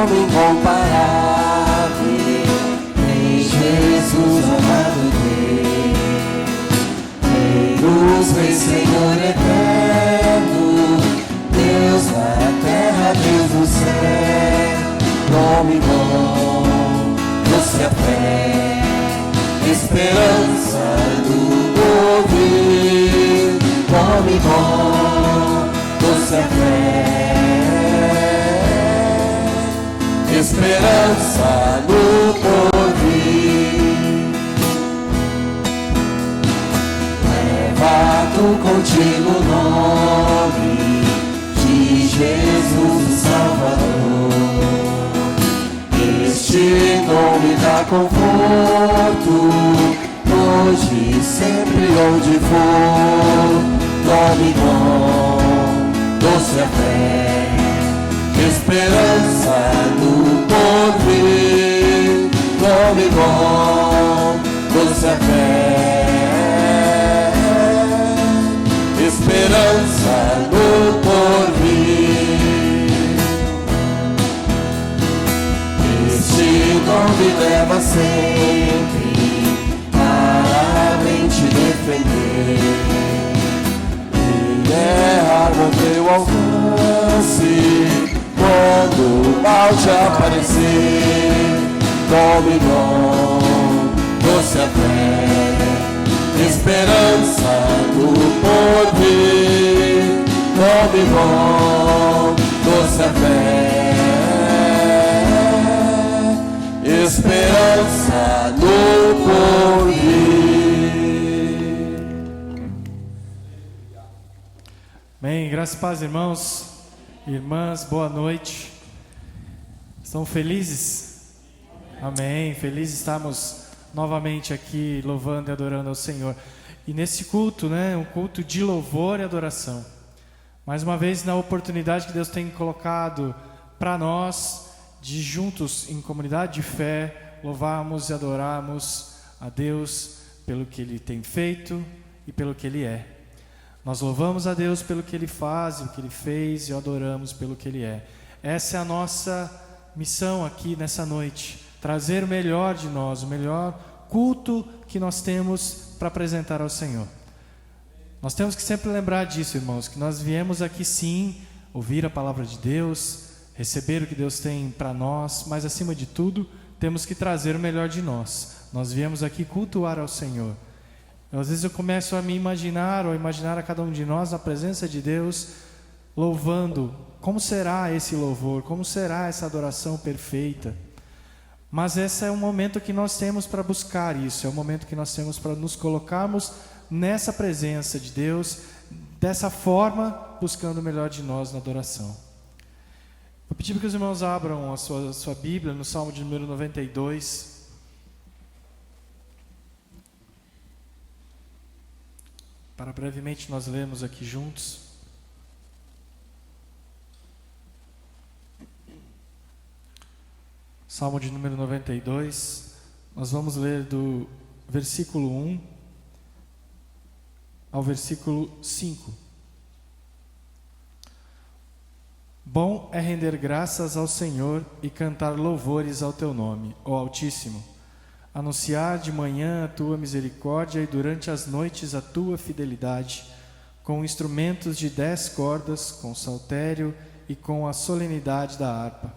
nome incomparável, em Jesus amado Deus, Rei dos Reis, Senhor eterno, Deus da terra, Deus do céu, nome bom, doce a fé, esperança do porvir, nome bom, doce a fé, esperança do porvir. Leva tu contigo o nome de Jesus o Salvador. Este nome dá conforto, hoje e sempre onde for. Nome bom, doce a fé, esperança do porvir. Nome bom, doce a fé, esperança do porvir. Este nome leva sempre para bem te defender. Guerra no teu alcance, quando o mal te aparecer. Nome bom, doce a fé, esperança do porvir. Nome bom, doce a fé, esperança do porvir. Amém. Graças e paz, irmãos, irmãs, boa noite. Estão felizes? Amém. Felizes estamos novamente aqui louvando e adorando ao Senhor. E nesse culto, um culto de louvor e adoração. Mais uma vez, na oportunidade que Deus tem colocado para nós, de juntos em comunidade de fé, louvarmos e adorarmos a Deus pelo que Ele tem feito e pelo que Ele é. Nós louvamos a Deus pelo que Ele faz, o que Ele fez, e o adoramos pelo que Ele é. Essa é a nossa missão aqui nessa noite. Trazer o melhor de nós, o melhor culto que nós temos para apresentar ao Senhor. Nós temos que sempre lembrar disso, irmãos, que nós viemos aqui sim, ouvir a palavra de Deus, receber o que Deus tem para nós, mas acima de tudo, temos que trazer o melhor de nós. Nós viemos aqui cultuar ao Senhor. Às vezes eu começo a me imaginar, ou imaginar a cada um de nós na presença de Deus, louvando. Como será esse louvor? Como será essa adoração perfeita? Mas esse é o momento que nós temos para buscar isso, é o momento que nós temos para nos colocarmos nessa presença de Deus, dessa forma, buscando o melhor de nós na adoração. Vou pedir para que os irmãos abram a sua Bíblia no Salmo de número 92. Para brevemente nós lermos aqui juntos. Salmo de número 92, nós vamos ler do versículo 1 ao versículo 5. Bom é render graças ao Senhor e cantar louvores ao teu nome, ó Altíssimo. Anunciar de manhã a tua misericórdia e durante as noites a tua fidelidade, com instrumentos de 10 cordas, com saltério e com a solenidade da harpa.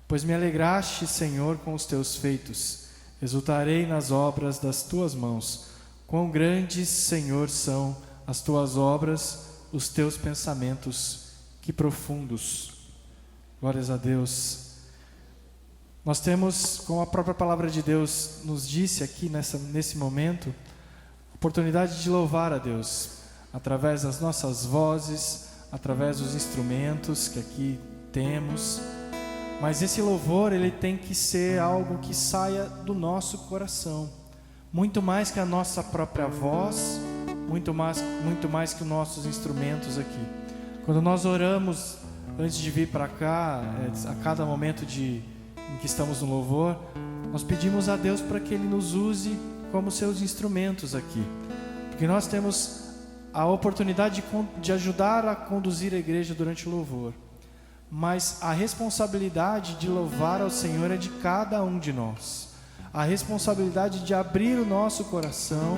Pois me alegraste, Senhor, com os teus feitos, exultarei nas obras das tuas mãos. Quão grandes, Senhor, são as tuas obras, os teus pensamentos, que profundos. Glórias a Deus. Nós temos, como a própria palavra de Deus nos disse aqui nesse momento, oportunidade de louvar a Deus, através das nossas vozes, através dos instrumentos que aqui temos. Mas esse louvor, ele tem que ser algo que saia do nosso coração, muito mais que a nossa própria voz, muito mais que os nossos instrumentos aqui. Quando nós oramos antes de vir para cá, a cada momento em que estamos no louvor, nós pedimos a Deus para que Ele nos use como seus instrumentos aqui, porque nós temos a oportunidade de ajudar a conduzir a igreja durante o louvor. mas a responsabilidade de louvar ao Senhor é de cada um de nós. A responsabilidade de abrir o nosso coração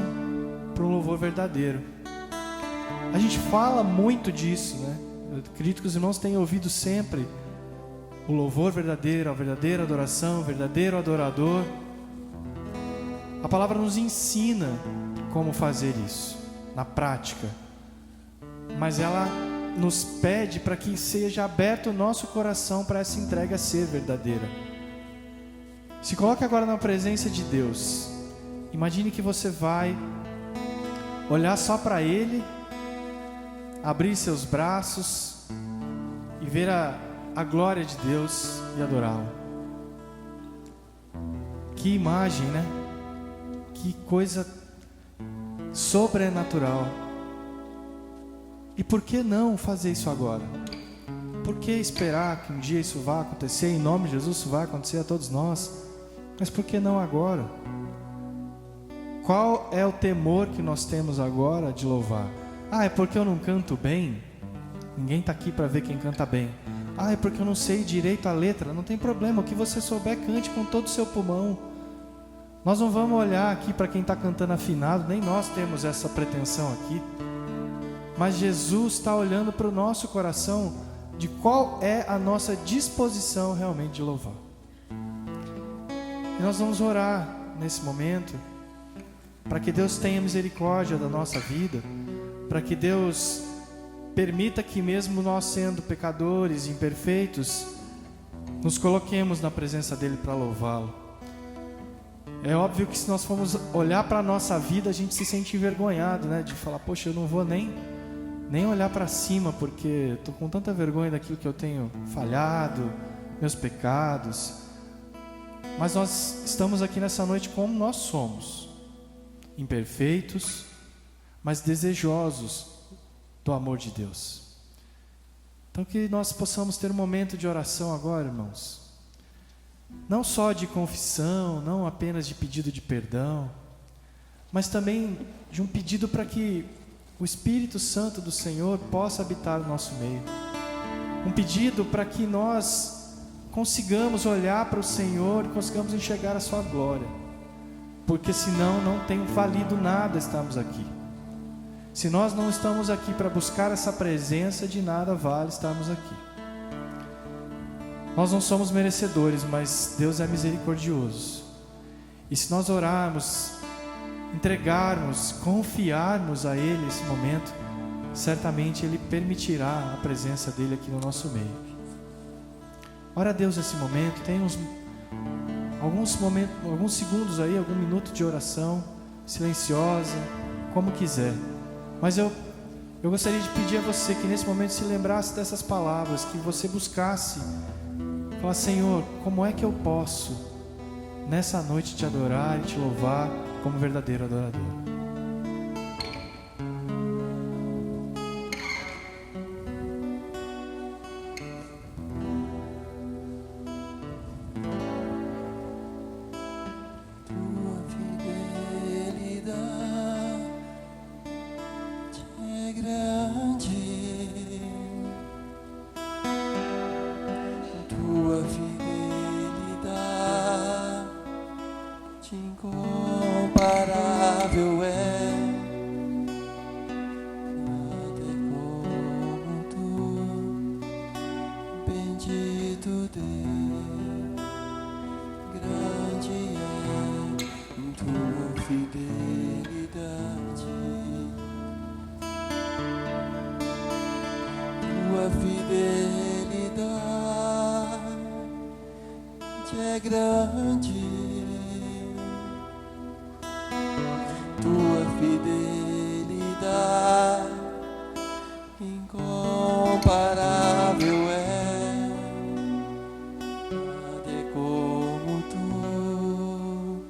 para um louvor verdadeiro. A gente fala muito disso, né? Eu acredito que os irmãos têm ouvido sempre o louvor verdadeiro, a verdadeira adoração, o verdadeiro adorador. A palavra nos ensina como fazer isso, na prática. Mas ela nos pede para que seja aberto o nosso coração para essa entrega ser verdadeira. Se coloque agora na presença de Deus. Imagine que você vai olhar só para Ele, abrir seus braços e ver a glória de Deus e adorá-lo. Que imagem, né? Que coisa sobrenatural. E por que não fazer isso agora? Por que esperar que um dia isso vá acontecer? Em nome de Jesus isso vai acontecer a todos nós. Mas por que não agora? Qual é o temor que nós temos agora de louvar? Ah, é porque eu não canto bem? Ninguém está aqui para ver quem canta bem. Ah, é porque eu não sei direito a letra? Não tem problema, o que você souber, cante com todo o seu pulmão. Nós não vamos olhar aqui para quem está cantando afinado, nem nós temos essa pretensão aqui. Mas Jesus está olhando para o nosso coração de qual é a nossa disposição realmente de louvar. E nós vamos orar nesse momento para que Deus tenha misericórdia da nossa vida, para que Deus permita que mesmo nós sendo pecadores, imperfeitos, nos coloquemos na presença dEle para louvá-lo. É óbvio que se nós formos olhar para a nossa vida, a gente se sente envergonhado, né? De falar, poxa, eu não vou nem olhar para cima, porque estou com tanta vergonha daquilo que eu tenho falhado, meus pecados. Mas nós estamos aqui nessa noite como nós somos, imperfeitos, mas desejosos do amor de Deus. Então que nós possamos ter um momento de oração agora, irmãos. Não só de confissão, não apenas de pedido de perdão, mas também de um pedido para que o Espírito Santo do Senhor possa habitar no nosso meio. Um pedido para que nós consigamos olhar para o Senhor e consigamos enxergar a sua glória. Porque senão não tem valido nada estarmos aqui. Se nós não estamos aqui para buscar essa presença, de nada vale estarmos aqui. Nós não somos merecedores, mas Deus é misericordioso. E se nós orarmos, entregarmos, confiarmos a Ele esse momento, certamente Ele permitirá a presença dEle aqui no nosso meio. Ora a Deus nesse momento, tem alguns segundos aí, algum minuto de oração, silenciosa, como quiser. Mas eu gostaria de pedir a você que nesse momento se lembrasse dessas palavras, que você buscasse, falar, Senhor, como é que eu posso nessa noite te adorar e te louvar como verdadeiro adorador? Incomparável é, nada como tu, bendito Deus, grande é tua fidelidade, tua fidelidade é grande. Tua fidelidade incomparável é, nada é como tu,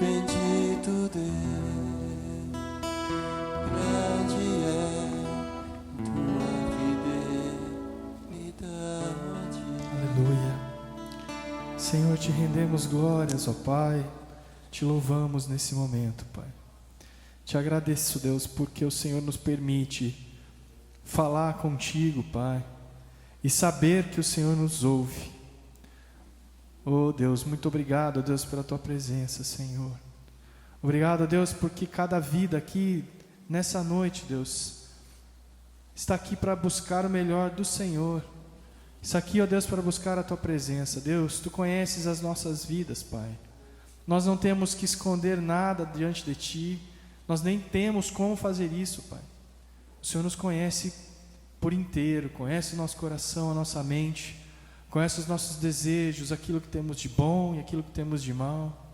bendito Deus, grande é tua fidelidade. Aleluia. Senhor, te rendemos glórias, ó Pai. Te louvamos nesse momento, Pai. Te agradeço, Deus, porque o Senhor nos permite falar contigo, Pai. e saber que o Senhor nos ouve. Oh Deus, muito obrigado, Deus, pela Tua presença, Senhor. Obrigado, Deus, porque cada vida aqui, nessa noite, Deus, está aqui para buscar o melhor do Senhor. Está aqui, ó Deus, para buscar a Tua presença. Deus, Tu conheces as nossas vidas, Pai. Nós não temos que esconder nada diante de Ti. Nós nem temos como fazer isso, Pai. O Senhor nos conhece por inteiro, conhece o nosso coração, a nossa mente, conhece os nossos desejos, aquilo que temos de bom e aquilo que temos de mal.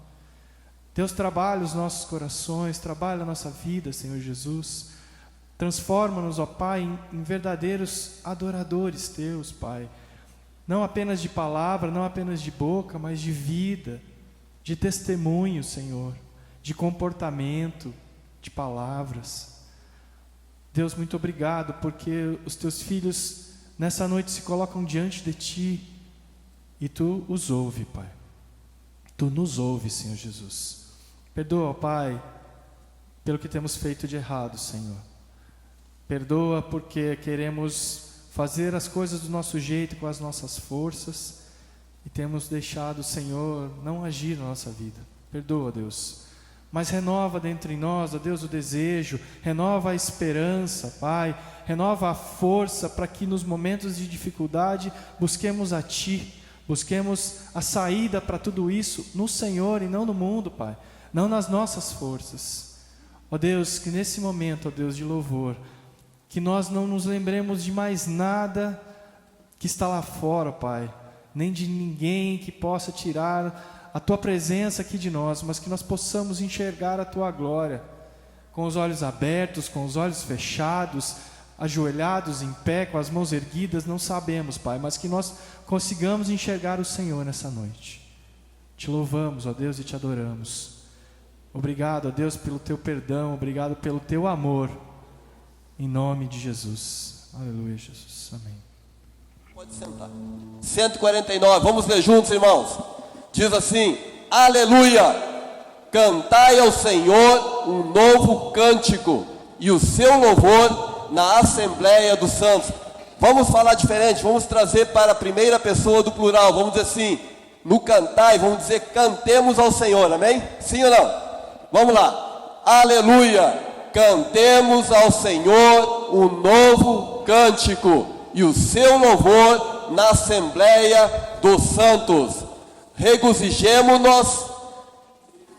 Deus, trabalha os nossos corações, trabalha a nossa vida, Senhor Jesus. Transforma-nos, ó Pai, em verdadeiros adoradores Teus, Pai. Não apenas de palavra, não apenas de boca, mas de vida, de testemunho, Senhor, de comportamento, de palavras. Deus, muito obrigado, porque os Teus filhos nessa noite se colocam diante de Ti e Tu os ouve, Pai. Tu nos ouve, Senhor Jesus. Perdoa, Pai, pelo que temos feito de errado, Senhor. Perdoa porque queremos fazer as coisas do nosso jeito, com as nossas forças, e temos deixado o Senhor não agir na nossa vida. Perdoa, Deus. Mas renova dentro de nós, ó Deus, o desejo, renova a esperança, Pai, renova a força para que nos momentos de dificuldade busquemos a Ti, busquemos a saída para tudo isso no Senhor e não no mundo, Pai, não nas nossas forças. Ó Deus, que nesse momento, ó Deus, de louvor, que nós não nos lembremos de mais nada que está lá fora, Pai, nem de ninguém que possa tirar a Tua presença aqui de nós, mas que nós possamos enxergar a Tua glória, com os olhos abertos, com os olhos fechados, ajoelhados em pé, com as mãos erguidas, não sabemos, Pai, mas que nós consigamos enxergar o Senhor nessa noite. Te louvamos, ó Deus, e Te adoramos. Obrigado, ó Deus, pelo Teu perdão, obrigado pelo Teu amor, em nome de Jesus. Aleluia, Jesus, amém. Pode sentar. 149, vamos ler juntos, irmãos. Diz assim: aleluia, cantai ao Senhor um novo cântico, e o seu louvor na Assembleia dos Santos. Vamos falar diferente, vamos trazer para a primeira pessoa do plural, vamos dizer assim, no cantai, vamos dizer cantemos ao Senhor, amém? Sim ou não? Vamos lá, aleluia, cantemos ao Senhor um novo cântico, e o seu louvor na Assembleia dos Santos. Regozijemo-nos,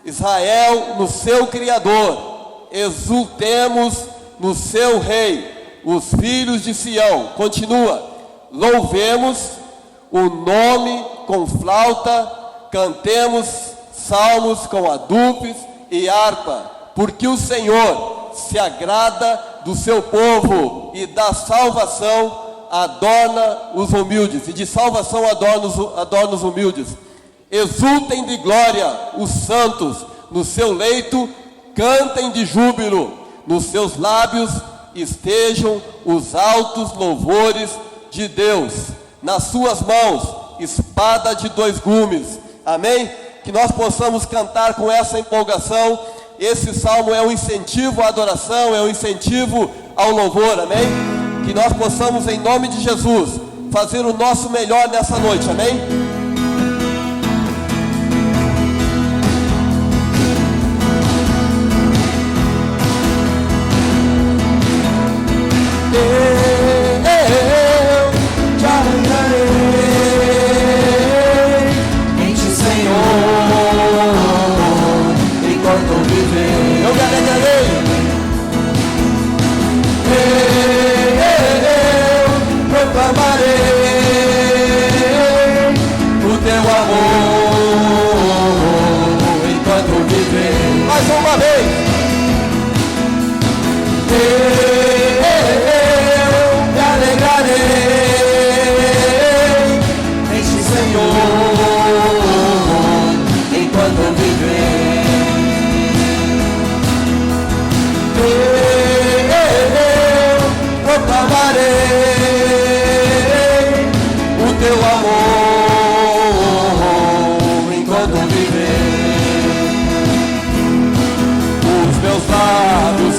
Israel, no seu Criador, exultemos no seu Rei, os filhos de Sião. Continua, louvemos o nome com flauta, cantemos salmos com adufes e harpa, porque o Senhor se agrada do seu povo e da salvação adorna os humildes, e de salvação adorna os humildes. Exultem de glória os santos, no seu leito cantem de júbilo, nos seus lábios estejam os altos louvores de Deus, nas suas mãos espada de 2 gumes, amém? Que nós possamos cantar com essa empolgação. Esse salmo é um incentivo à adoração, é um incentivo ao louvor, amém? Que nós possamos, em nome de Jesus, fazer o nosso melhor nessa noite, amém?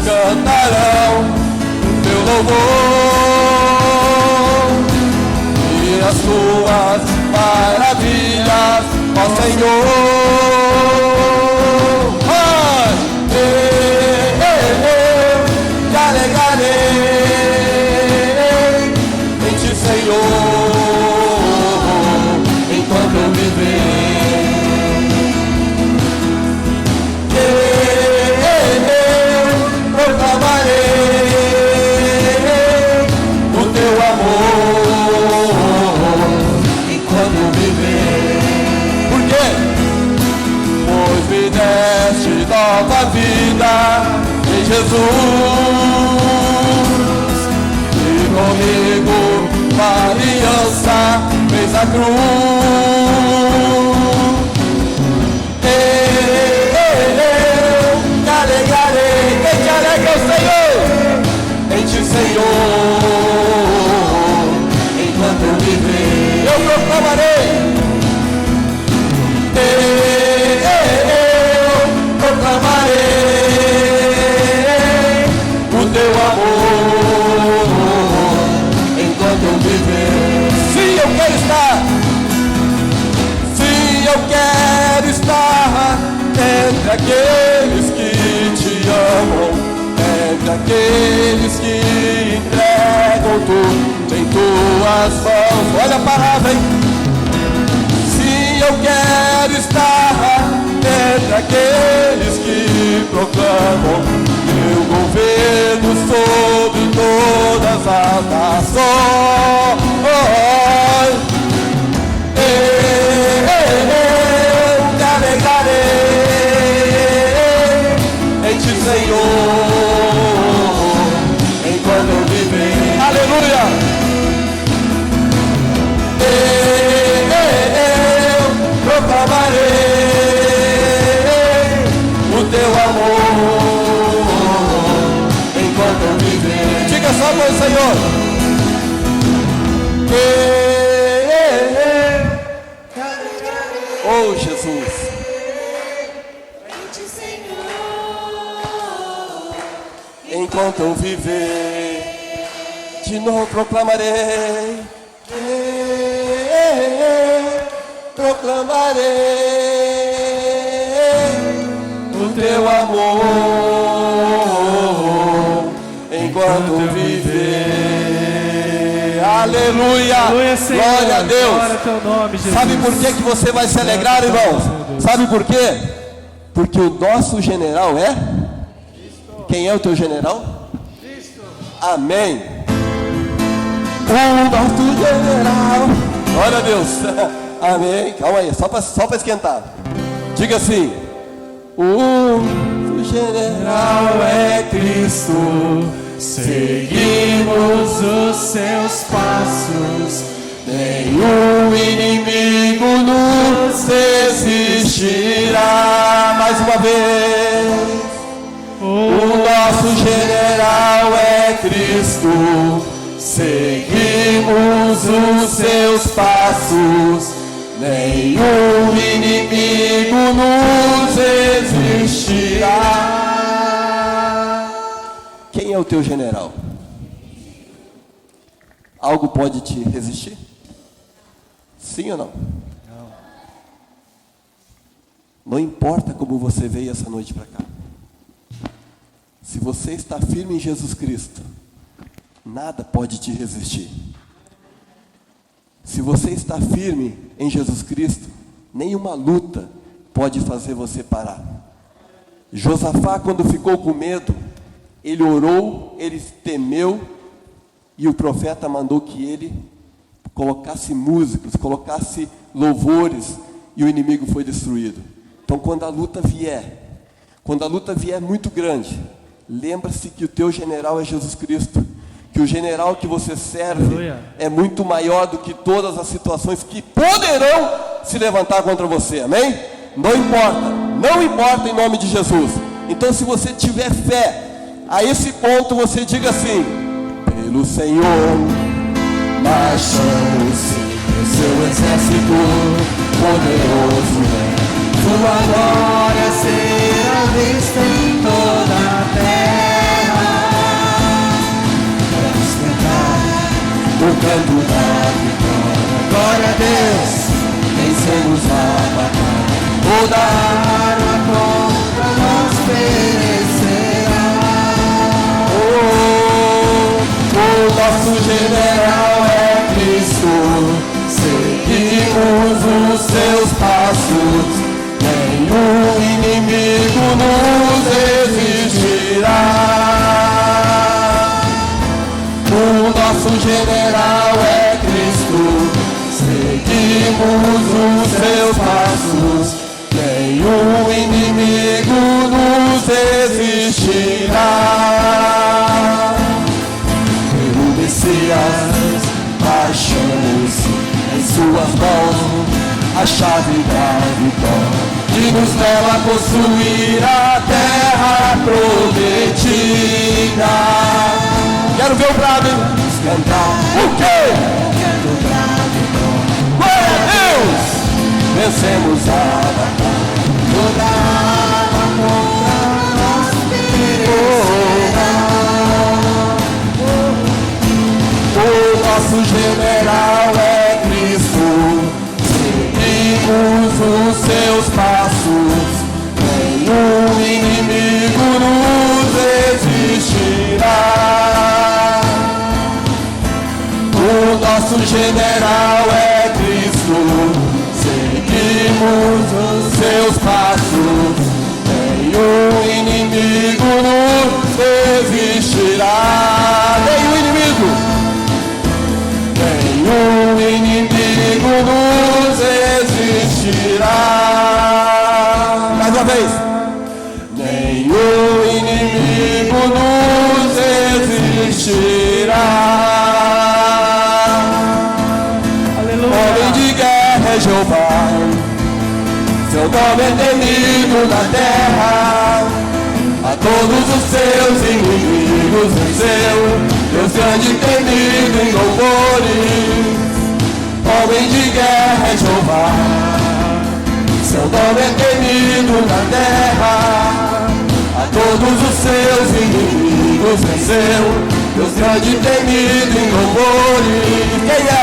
Cantarão Senhor. Ai, eu te alegrarei em ti, Senhor, enquanto eu viver. Eu proclamarei o teu amor enquanto eu viver. Por quê? Pois me deste nova vida em Jesus, e comigo uma aliança fez a cruz. Eu te alegrarei. Quem te alegra é o Senhor. Em ti, Senhor, enquanto eu viver, eu proclamarei. Proclamarei o teu amor enquanto eu viver. Sim, eu quero estar. Sim, eu quero estar entre aqueles que te amam, entre aqueles que entregam tudo em tuas mãos. Olha a palavra, hein? Sim, eu quero estar entre aqueles que proclamam teu governo sobre todas as nações. Eu te alegrarei em ti, Senhor, enquanto eu viver. Aleluia! Eu proclamarei o teu amor enquanto eu viver. Diga só com o Senhor. Oh, Jesus. Enquanto eu viver, de novo proclamarei. Proclamarei o teu amor enquanto viver. Aleluia! Glória a Deus! Glória ao teu nome, Jesus. Sabe por que você vai se alegrar, irmãos? Sabe por quê? Porque o nosso general é? Quem é o teu general? Cristo. Amém. O nosso general. Glória a Deus. Amém. Calma aí, só para esquentar. Diga assim: o general é Cristo, seguimos os seus passos, nenhum inimigo nos resistirá. Mais uma vez. O nosso general é Cristo, seguimos os seus passos, nenhum inimigo nos resistirá. Quem é o teu general? Algo pode te resistir? Sim ou não? Não importa como você veio essa noite para cá. Se você está firme em Jesus Cristo, nada pode te resistir. Se você está firme em Jesus Cristo, nenhuma luta pode fazer você parar. Josafá, quando ficou com medo, ele orou, ele temeu, e o profeta mandou que ele colocasse músicos, colocasse louvores, e o inimigo foi destruído. Então, quando a luta vier muito grande, lembra-se que o teu general é Jesus Cristo, que o general que você serve é muito maior do que todas as situações que poderão se levantar contra você, amém? Não importa em nome de Jesus. Então, se você tiver fé, a esse ponto você diga assim: pelo Senhor marchamos, o seu exército poderoso vem, sua glória será vista em toda a terra. Vamos cantar o canto da vitória. Glória a Deus, vencemos a batalha. toda arma contra nós perecerá. O nosso general é Cristo, seguimos os seus passos, nenhum inimigo nos resistirá. O nosso general é Cristo, seguimos os seus passos, nenhum inimigo nos resistirá. Pelo Messias achamos em suas mãos a chave da vitória, que nos leva a construir a terra prometida. Quero ver o brado, hein? Vamos cantar o quê? Glória a Deus! Vencemos a batalha, toda arma contra nós perecerá. O nosso general é Cristo, seguimos os seus passos, nenhum inimigo nos resistirá. O nosso general é Cristo, seguimos os seus passos, nenhum inimigo nos resistirá. Nenhum inimigo, nenhum inimigo nos resistirá. Mais uma vez. Nenhum inimigo nos resistirá. Homem de guerra é Jeová, seu nome é temido na terra, a todos os seus inimigos venceu, Deus grande e temido em louvores. Homem de guerra é Jeová, seu nome é temido na terra, a todos os seus inimigos venceu, Deus grande e temido em louvores. Quem é?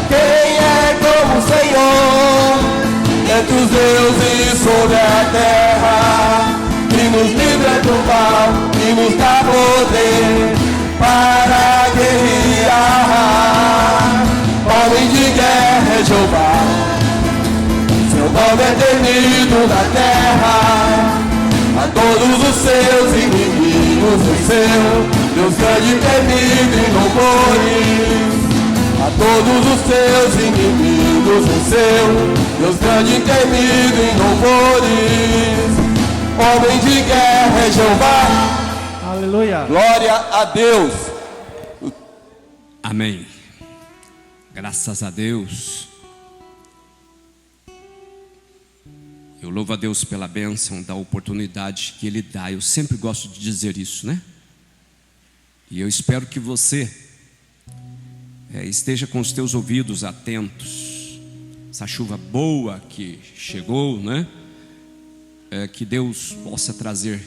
Quem é como o Senhor, entre os deuses sobre a terra, que nos livra do mal, que nos dá poder para guerrear. Homem de guerra é Jeová, seu nome é temido na terra, a todos os seus inimigos venceu, Deus grande e temido em louvores. A todos os seus inimigos venceu, Deus grande e temido em louvores. Homem de guerra é Jeová. Aleluia. Glória a Deus. Amém. Graças a Deus. Eu louvo a Deus pela bênção, da oportunidade que Ele dá. Eu sempre gosto de dizer isso, né? E eu espero que você esteja com os teus ouvidos atentos. Essa chuva boa que chegou, né? Que Deus possa trazer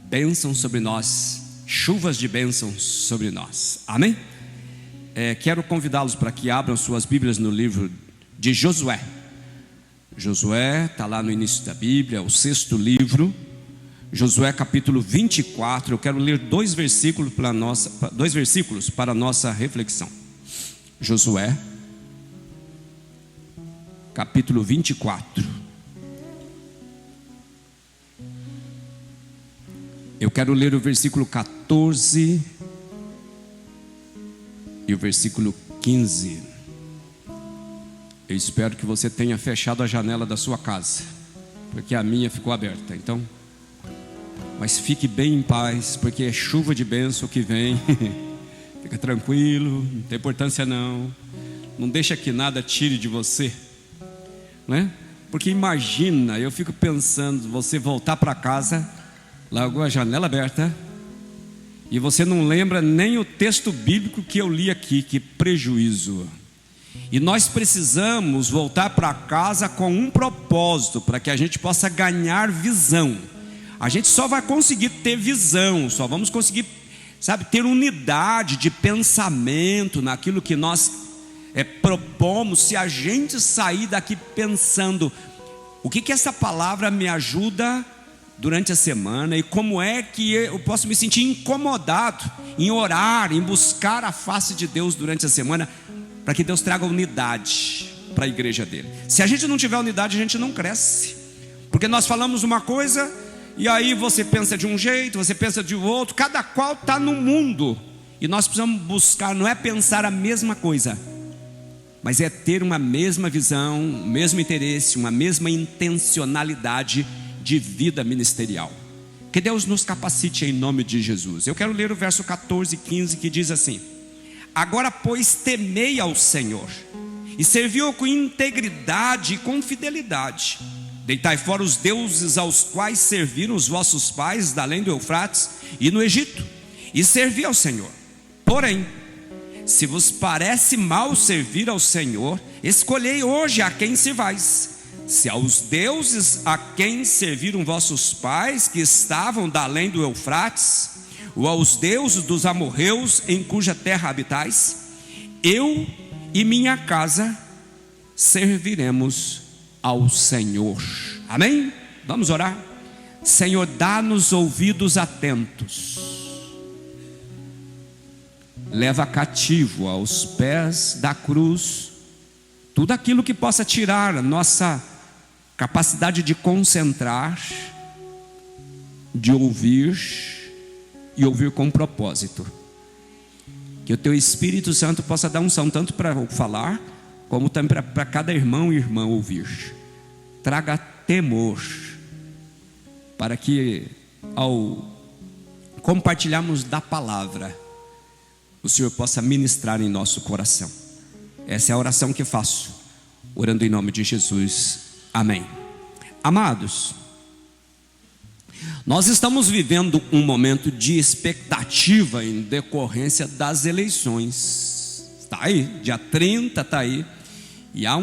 bênçãos sobre nós, chuvas de bênçãos sobre nós. Amém? Quero convidá-los para que abram suas Bíblias no livro de Josué. Josué está lá no início da Bíblia, o 6º livro. Josué capítulo 24, eu quero ler dois versículos para a nossa reflexão. Josué capítulo 24. Eu quero ler o versículo 14 e o versículo 15. Eu espero que você tenha fechado a janela da sua casa, porque a minha ficou aberta, então... Mas fique bem em paz, porque é chuva de bênção que vem. Fica tranquilo, não tem importância não. Não deixa que nada tire de você, né? Porque imagina, eu fico pensando, você voltar para casa, largou a janela aberta, e você não lembra nem o texto bíblico que eu li aqui. Que prejuízo. E nós precisamos voltar para casa com um propósito, para que a gente possa ganhar visão. A gente só vai conseguir ter visão, só vamos conseguir, ter unidade de pensamento naquilo que nós propomos, se a gente sair daqui pensando o que essa palavra me ajuda durante a semana e como é que eu posso me sentir incomodado em orar, em buscar a face de Deus durante a semana, para que Deus traga unidade para a igreja dele. Se a gente não tiver unidade, a gente não cresce, porque nós falamos uma coisa e aí você pensa de um jeito, você pensa de outro, cada qual está no mundo, e nós precisamos buscar, não é pensar a mesma coisa, mas é ter uma mesma visão, o mesmo interesse, uma mesma intencionalidade de vida ministerial. Que Deus nos capacite em nome de Jesus. Eu quero ler o verso 14 e 15 que diz assim: agora pois temei ao Senhor e servi-o com integridade e com fidelidade. Deitai fora os deuses aos quais serviram os vossos pais da além do Eufrates e no Egito, e servi ao Senhor. Porém, se vos parece mal servir ao Senhor, escolhei hoje a quem servais: se aos deuses a quem serviram vossos pais, que estavam da além do Eufrates, ou aos deuses dos amorreus em cuja terra habitais, eu e minha casa serviremos ao Senhor. Amém? Vamos orar. Senhor, dá-nos ouvidos atentos, leva cativo aos pés da cruz tudo aquilo que possa tirar a nossa capacidade de concentrar, de ouvir e ouvir com propósito. Que o teu Espírito Santo possa dar unção tanto para falar, como também para cada irmão e irmã ouvir. Traga temor, para que ao compartilharmos da palavra, o Senhor possa ministrar em nosso coração. Essa é a oração que faço, orando em nome de Jesus. Amém. Amados, nós estamos vivendo um momento de expectativa em decorrência das eleições. Está aí, dia 30 está aí, e há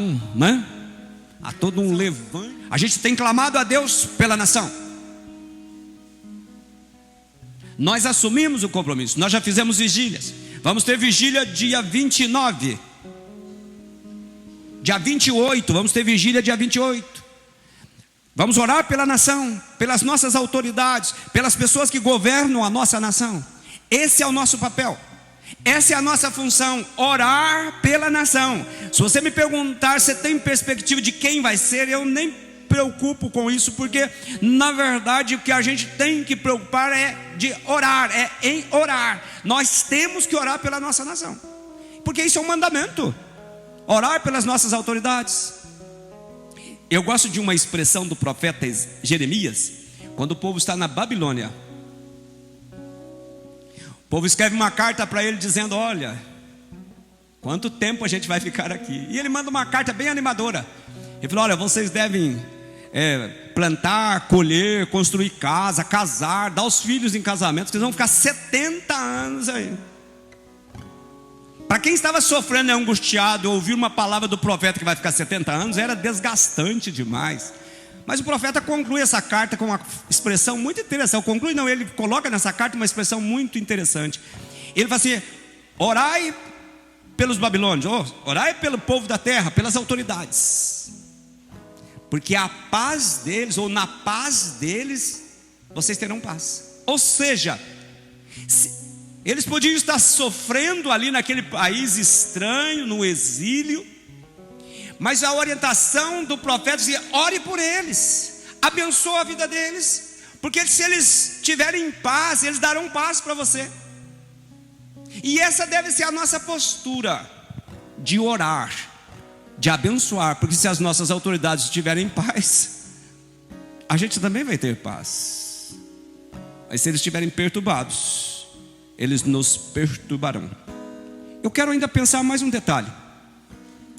há todo um levante. A gente tem clamado a Deus pela nação. Nós assumimos o compromisso, nós já fizemos vigílias. Vamos ter vigília dia 29, dia 28, vamos ter vigília dia 28. Vamos orar pela nação, pelas nossas autoridades, pelas pessoas que governam a nossa nação. Esse é o nosso papel, essa é a nossa função, orar pela nação. Se você me perguntar se tem perspectiva de quem vai ser, eu nem preocupo com isso, porque na verdade o que a gente tem que preocupar é de orar, é em orar. Nós temos que orar pela nossa nação, porque isso é um mandamento, orar pelas nossas autoridades. Eu gosto de uma expressão do profeta Jeremias, quando o povo está na Babilônia. O povo escreve uma carta para ele dizendo: olha, quanto tempo a gente vai ficar aqui? E ele manda uma carta bem animadora. Ele falou: olha, vocês devem plantar, colher, construir casa, casar, dar os filhos em casamento, vocês vão ficar 70 anos aí. Para quem estava sofrendo e angustiado, ouvir uma palavra do profeta que vai ficar 70 anos era desgastante demais. Mas o profeta conclui essa carta com uma expressão muito interessante. Conclui não, ele coloca nessa carta uma expressão muito interessante. Ele fala assim: orai pelos babilônios, orai pelo povo da terra, pelas autoridades, porque a paz deles, ou na paz deles, vocês terão paz. Ou seja, eles podiam estar sofrendo ali naquele país estranho, no exílio, mas a orientação do profeta dizia: ore por eles, abençoe a vida deles, porque se eles tiverem paz, eles darão paz para você. E essa deve ser a nossa postura, de orar, de abençoar, porque se as nossas autoridades estiverem em paz, a gente também vai ter paz. Mas se eles estiverem perturbados, eles nos perturbarão. Eu quero ainda pensar mais um detalhe.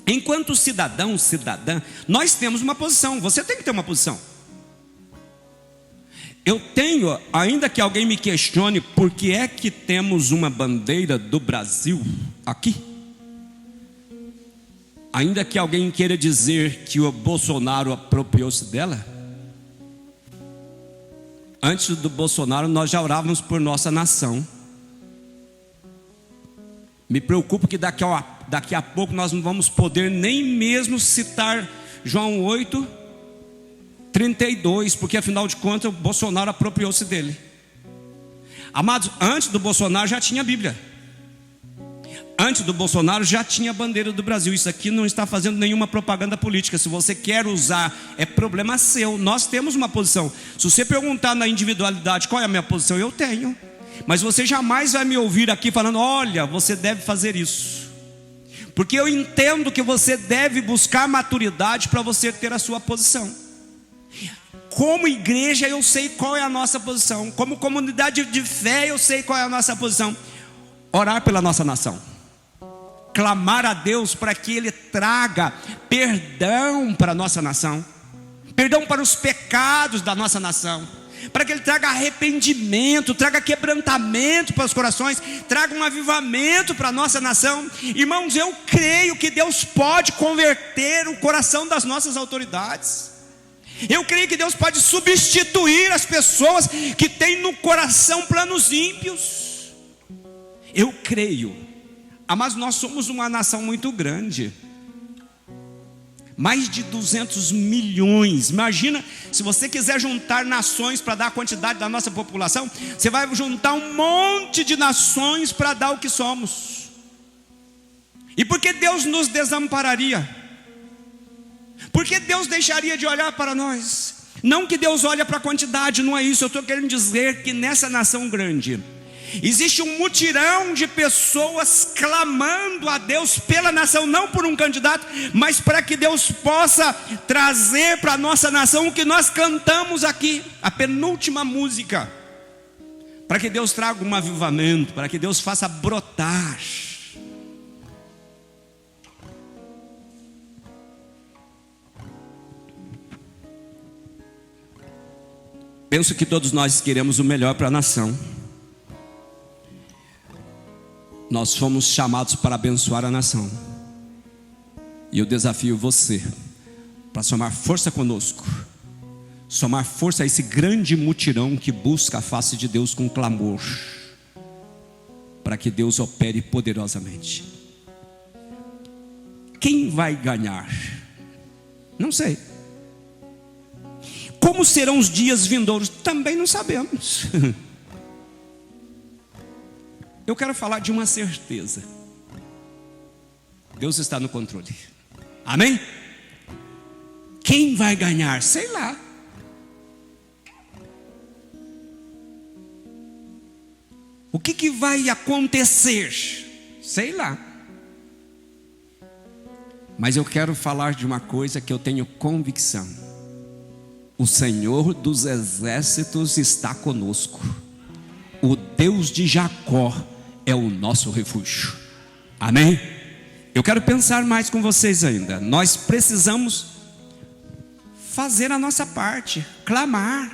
Enquanto cidadão, cidadã, nós temos uma posição. Você tem que ter uma posição. Eu tenho, ainda que alguém me questione por que é que temos uma bandeira do Brasil aqui, ainda que alguém queira dizer que o Bolsonaro apropriou-se dela, antes do Bolsonaro nós já orávamos por nossa nação. Me preocupo que daqui a pouco nós não vamos poder nem mesmo citar João 8, 32, porque afinal de contas o Bolsonaro apropriou-se dele. Amados, antes do Bolsonaro já tinha Bíblia. Antes do Bolsonaro já tinha a bandeira do Brasil. Isso aqui não está fazendo nenhuma propaganda política. Se você quer usar, é problema seu. Nós temos uma posição. Se você perguntar na individualidade qual é a minha posição, eu tenho. Mas você jamais vai me ouvir aqui falando: olha, você deve fazer isso. Porque eu entendo que você deve buscar maturidade para você ter a sua posição. Como igreja eu sei qual é a nossa posição. Como comunidade de fé eu sei qual é a nossa posição. Orar pela nossa nação. Clamar a Deus para que Ele traga perdão para a nossa nação. Perdão para os pecados da nossa nação. Para que Ele traga arrependimento, traga quebrantamento para os corações, traga um avivamento para a nossa nação. Irmãos, eu creio que Deus pode converter o coração das nossas autoridades. Eu creio que Deus pode substituir as pessoas que têm no coração planos ímpios. Eu creio. Mas nós somos uma nação muito grande. Mais de 200 milhões. Imagina, se você quiser juntar nações para dar a quantidade da nossa população, você vai juntar um monte de nações para dar o que somos. E por que Deus nos desampararia? Por que Deus deixaria de olhar para nós? Não que Deus olha para a quantidade, não é isso. Eu estou querendo dizer que nessa nação grande existe um mutirão de pessoas clamando a Deus pela nação, não por um candidato, mas para que Deus possa trazer para a nossa nação o que nós cantamos aqui, a penúltima música, para que Deus traga um avivamento, para que Deus faça brotar. Penso que todos nós queremos o melhor para a nação. Nós fomos chamados para abençoar a nação. E eu desafio você para somar força conosco, somar força a esse grande mutirão que busca a face de Deus com clamor, para que Deus opere poderosamente. Quem vai ganhar? Não sei. Como serão os dias vindouros? Também não sabemos. Eu quero falar de uma certeza: Deus está no controle. Amém? Quem vai ganhar? Sei lá. O que vai acontecer? Sei lá. Mas eu quero falar de uma coisa que eu tenho convicção: o Senhor dos exércitos está conosco. O Deus de Jacó é o nosso refúgio. Amém? Eu quero pensar mais com vocês ainda. Nós precisamos fazer a nossa parte, clamar.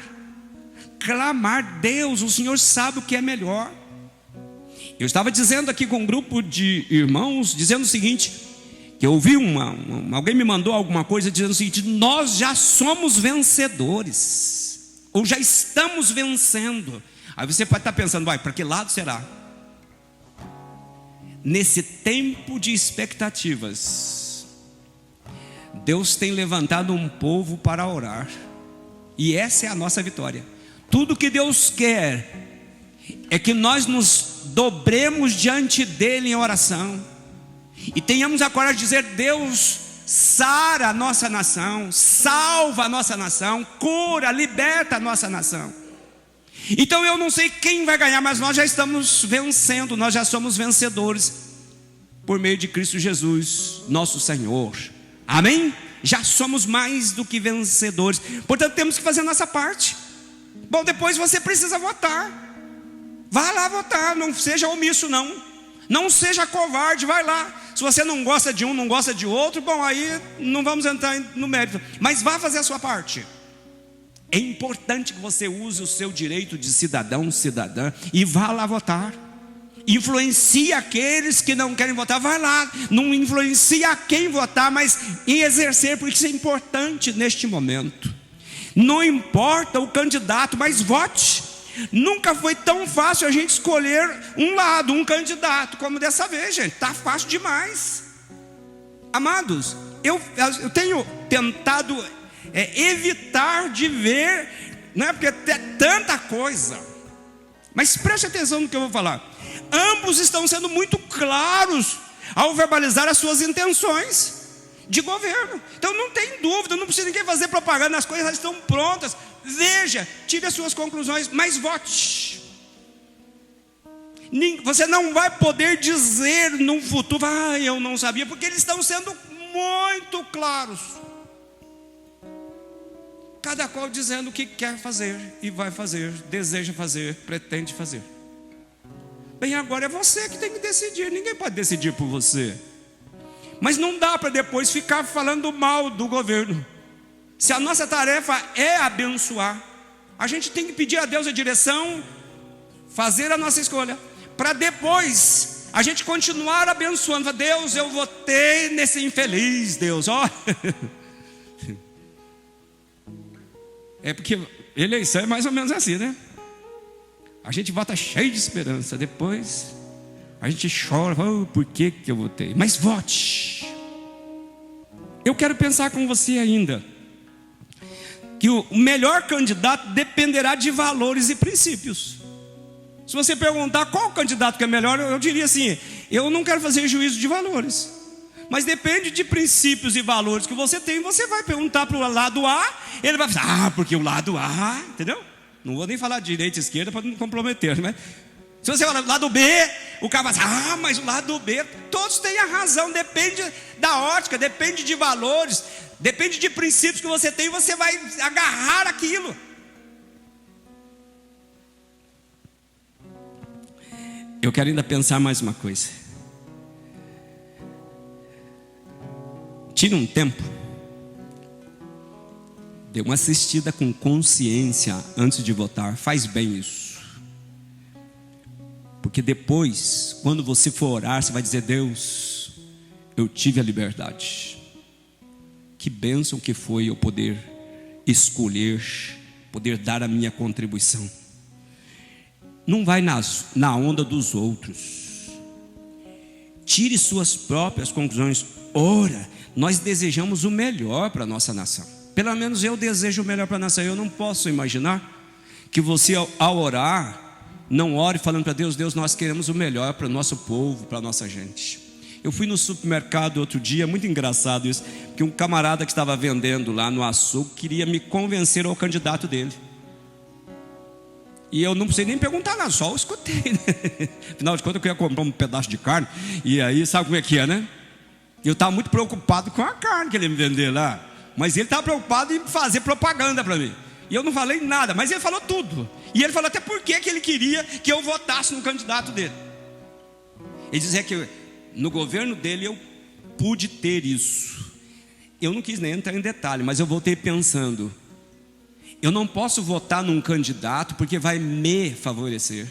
Deus, o Senhor sabe o que é melhor. Eu estava dizendo aqui com um grupo de irmãos, dizendo o seguinte, que eu ouvi alguém me mandou alguma coisa dizendo o seguinte: nós já somos vencedores, ou já estamos vencendo. Aí você pode estar pensando: vai, para que lado será? Nesse tempo de expectativas, Deus tem levantado um povo para orar, e essa é a nossa vitória. Tudo que Deus quer é que nós nos dobremos diante dEle em oração, e tenhamos a coragem de dizer: Deus, sara a nossa nação, salva a nossa nação, cura, liberta a nossa nação. Então eu não sei quem vai ganhar, mas nós já estamos vencendo, nós já somos vencedores por meio de Cristo Jesus, nosso Senhor. Amém? Já somos mais do que vencedores. Portanto, temos que fazer a nossa parte. Bom, depois você precisa votar. Vá lá votar, não seja omisso não. Não seja covarde, vai lá. Se você não gosta de um, não gosta de outro, bom, aí não vamos entrar no mérito. Mas vá fazer a sua parte. É importante que você use o seu direito de cidadão, cidadã, e vá lá votar. Influencia aqueles que não querem votar, vai lá. Não influencia quem votar, mas em exercer, porque isso é importante neste momento. Não importa o candidato, mas vote. Nunca foi tão fácil a gente escolher um lado, um candidato, como dessa vez, gente. Está fácil demais. Amados, eu tenho tentado evitar de ver, não é porque tem tanta coisa. Mas preste atenção no que eu vou falar. Ambos estão sendo muito claros ao verbalizar as suas intenções de governo. Então não tem dúvida, não precisa ninguém fazer propaganda, as coisas estão prontas. Veja, tire as suas conclusões, mas vote. Você não vai poder dizer no futuro, eu não sabia, porque eles estão sendo muito claros. Cada qual dizendo o que quer fazer e vai fazer, deseja fazer, pretende fazer. Bem, agora é você que tem que decidir, ninguém pode decidir por você. Mas não dá para depois ficar falando mal do governo. Se a nossa tarefa é abençoar, a gente tem que pedir a Deus a direção, fazer a nossa escolha, para depois a gente continuar abençoando. Deus, eu votei nesse infeliz, Deus, ó. É porque eleição é mais ou menos assim, né? A gente vota cheio de esperança, depois a gente chora, por que eu votei? Mas vote. Eu quero pensar com você ainda que o melhor candidato dependerá de valores e princípios. Se você perguntar qual candidato que é melhor, eu diria assim, eu não quero fazer juízo de valores, mas depende de princípios e valores que você tem. Você vai perguntar para o lado A, ele vai falar, porque o lado A, entendeu? Não vou nem falar direita e esquerda para não comprometer, né? Se você falar do lado B, o cara vai dizer, mas o lado B, todos têm a razão, depende da ótica, depende de valores, depende de princípios que você tem, você vai agarrar aquilo. Eu quero ainda pensar mais uma coisa. Tire um tempo, dê uma assistida com consciência antes de votar, faz bem isso. Porque depois, quando você for orar, você vai dizer, Deus, eu tive a liberdade. Que bênção que foi eu poder escolher, poder dar a minha contribuição. Não vai na onda dos outros. Tire suas próprias conclusões. Ora, nós desejamos o melhor para a nossa nação. Pelo menos eu desejo o melhor para a nação. Eu não posso imaginar que você, ao orar, não ore falando para Deus, Deus, nós queremos o melhor para o nosso povo, para a nossa gente. Eu fui no supermercado outro dia, muito engraçado isso, que um camarada que estava vendendo lá no açougue queria me convencer ao candidato dele. E eu não precisei nem perguntar nada, só eu escutei, né? Afinal de contas eu queria comprar um pedaço de carne. E aí sabe como é que é, né? Eu estava muito preocupado com a carne que ele ia me vender lá, mas ele estava preocupado em fazer propaganda para mim. E eu não falei nada, mas ele falou tudo. E ele falou até por que ele queria que eu votasse no candidato dele. Ele dizia que no governo dele eu pude ter isso. Eu não quis nem entrar em detalhe, mas eu voltei pensando, eu não posso votar num candidato porque vai me favorecer.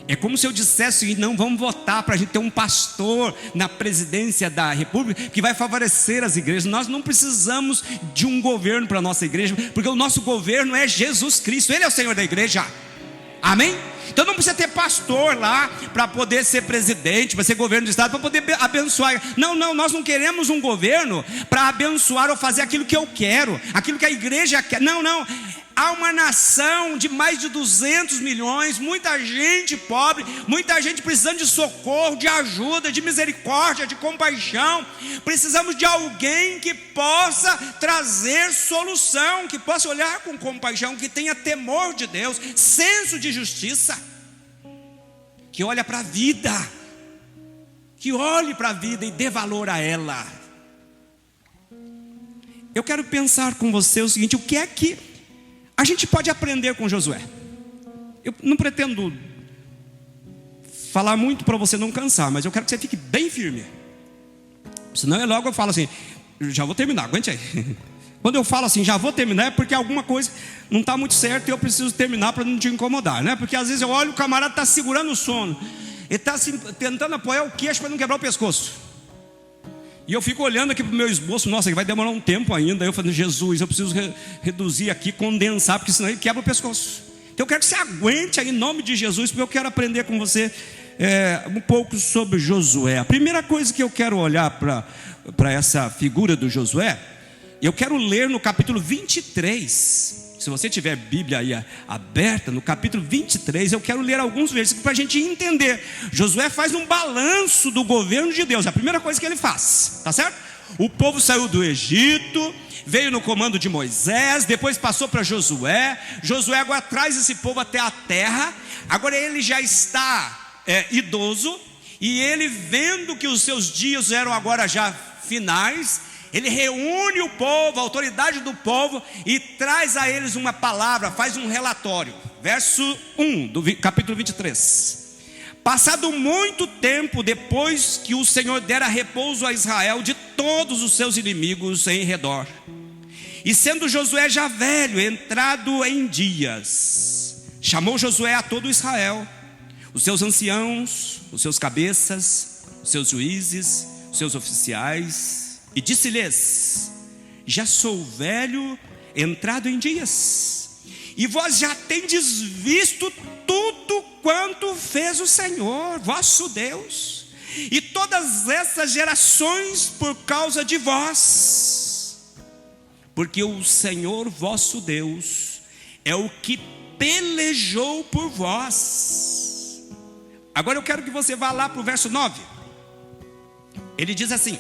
É como se eu dissesse o seguinte, não, vamos votar para a gente ter um pastor na presidência da república que vai favorecer as igrejas. Nós não precisamos de um governo para a nossa igreja, porque o nosso governo é Jesus Cristo, Ele é o Senhor da igreja. Amém? Então não precisa ter pastor lá para poder ser presidente, para ser governo do estado, para poder abençoar. Não, nós não queremos um governo para abençoar ou fazer aquilo que eu quero, aquilo que a igreja quer. Não. Há uma nação de mais de 200 milhões, muita gente pobre, muita gente precisando de socorro, de ajuda, de misericórdia, de compaixão. Precisamos de alguém que possa trazer solução, que possa olhar com compaixão, que tenha temor de Deus, senso de justiça, que olhe para a vida, e dê valor a ela. Eu quero pensar com você o seguinte, o que é que a gente pode aprender com Josué? Eu não pretendo falar muito para você não cansar, mas eu quero que você fique bem firme. Senão logo eu falo assim, já vou terminar, aguente aí. Quando eu falo assim, já vou terminar, é porque alguma coisa não está muito certa e eu preciso terminar para não te incomodar, né? Porque às vezes eu olho, o camarada está segurando o sono, ele está assim, tentando apoiar o queixo para não quebrar o pescoço. E eu fico olhando aqui para o meu esboço, nossa, vai demorar um tempo ainda. Eu falo, Jesus, eu preciso reduzir aqui, condensar, porque senão ele quebra o pescoço. Então eu quero que você aguente aí em nome de Jesus, porque eu quero aprender com você um pouco sobre Josué. A primeira coisa que eu quero olhar para essa figura do Josué, Eu quero ler no capítulo 23. Se você tiver Bíblia aí aberta, no capítulo 23, eu quero ler alguns versículos para a gente entender. Josué faz um balanço do governo de Deus, a primeira coisa que ele faz, tá certo? O povo saiu do Egito, veio no comando de Moisés, depois passou para Josué. Josué agora traz esse povo até a terra. Agora ele já está idoso, e ele, vendo que os seus dias eram agora já finais, ele reúne o povo, a autoridade do povo, e traz a eles uma palavra, faz um relatório. Verso 1 do capítulo 23. Passado muito tempo depois que o Senhor dera repouso a Israel de todos os seus inimigos em redor, e sendo Josué já velho, entrado em dias, chamou Josué a todo Israel, os seus anciãos, os seus cabeças, os seus juízes, os seus oficiais, e disse-lhes: já sou velho, entrado em dias, e vós já tendes visto tudo quanto fez o Senhor, vosso Deus, e todas essas gerações por causa de vós, porque o Senhor vosso Deus é o que pelejou por vós. Agora eu quero que você vá lá para o verso 9. Ele diz assim: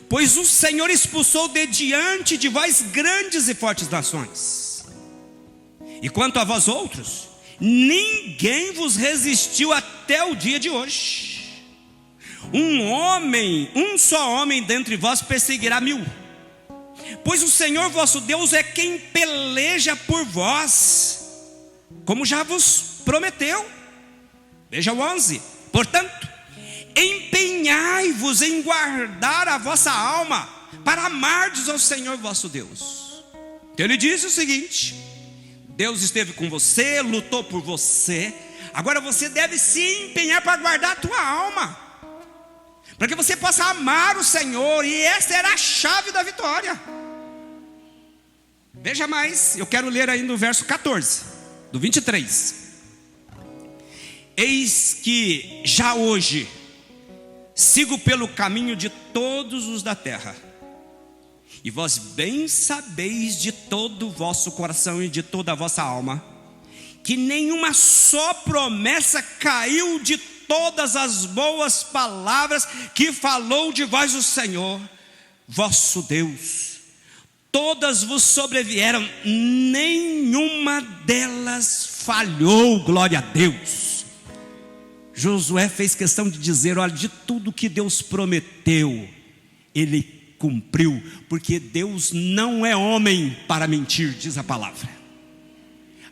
pois o Senhor expulsou de diante de vós grandes e fortes nações, e quanto a vós outros, ninguém vos resistiu até o dia de hoje. Um só homem dentre vós perseguirá 1000, pois o Senhor vosso Deus é quem peleja por vós, como já vos prometeu. Veja o 11. Portanto, empenhai-vos em guardar a vossa alma, para amardes ao Senhor vosso Deus. Então ele disse o seguinte: Deus esteve com você, lutou por você. Agora você deve se empenhar para guardar a tua alma, para que você possa amar o Senhor, e essa era a chave da vitória. Veja mais, eu quero ler ainda o verso 14 do 23. Eis que já hoje sigo pelo caminho de todos os da terra, e vós bem sabeis de todo o vosso coração e de toda a vossa alma, que nenhuma só promessa caiu de todas as boas palavras que falou de vós o Senhor vosso Deus. Todas vos sobrevieram, nenhuma delas falhou. Glória a Deus. Josué fez questão de dizer: olha, de tudo que Deus prometeu, ele cumpriu, porque Deus não é homem para mentir, diz a palavra.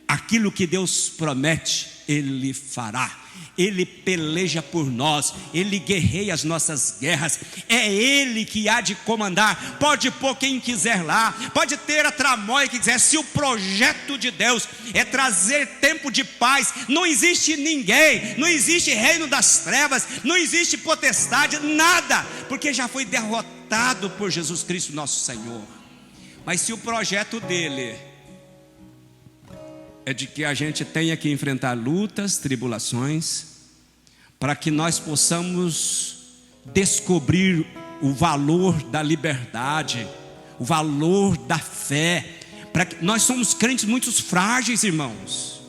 Aquilo que Deus promete, ele fará. Ele peleja por nós, ele guerreia as nossas guerras. É ele que há de comandar. Pode pôr quem quiser lá, pode ter a tramóia que quiser. Se o projeto de Deus é trazer tempo de paz, não existe ninguém, não existe reino das trevas, não existe potestade, nada, porque já foi derrotado por Jesus Cristo nosso Senhor. Mas se o projeto dele é de que a gente tenha que enfrentar lutas, tribulações, para que nós possamos descobrir o valor da liberdade, o valor da fé. Para que nós somos crentes muito frágeis, irmãos.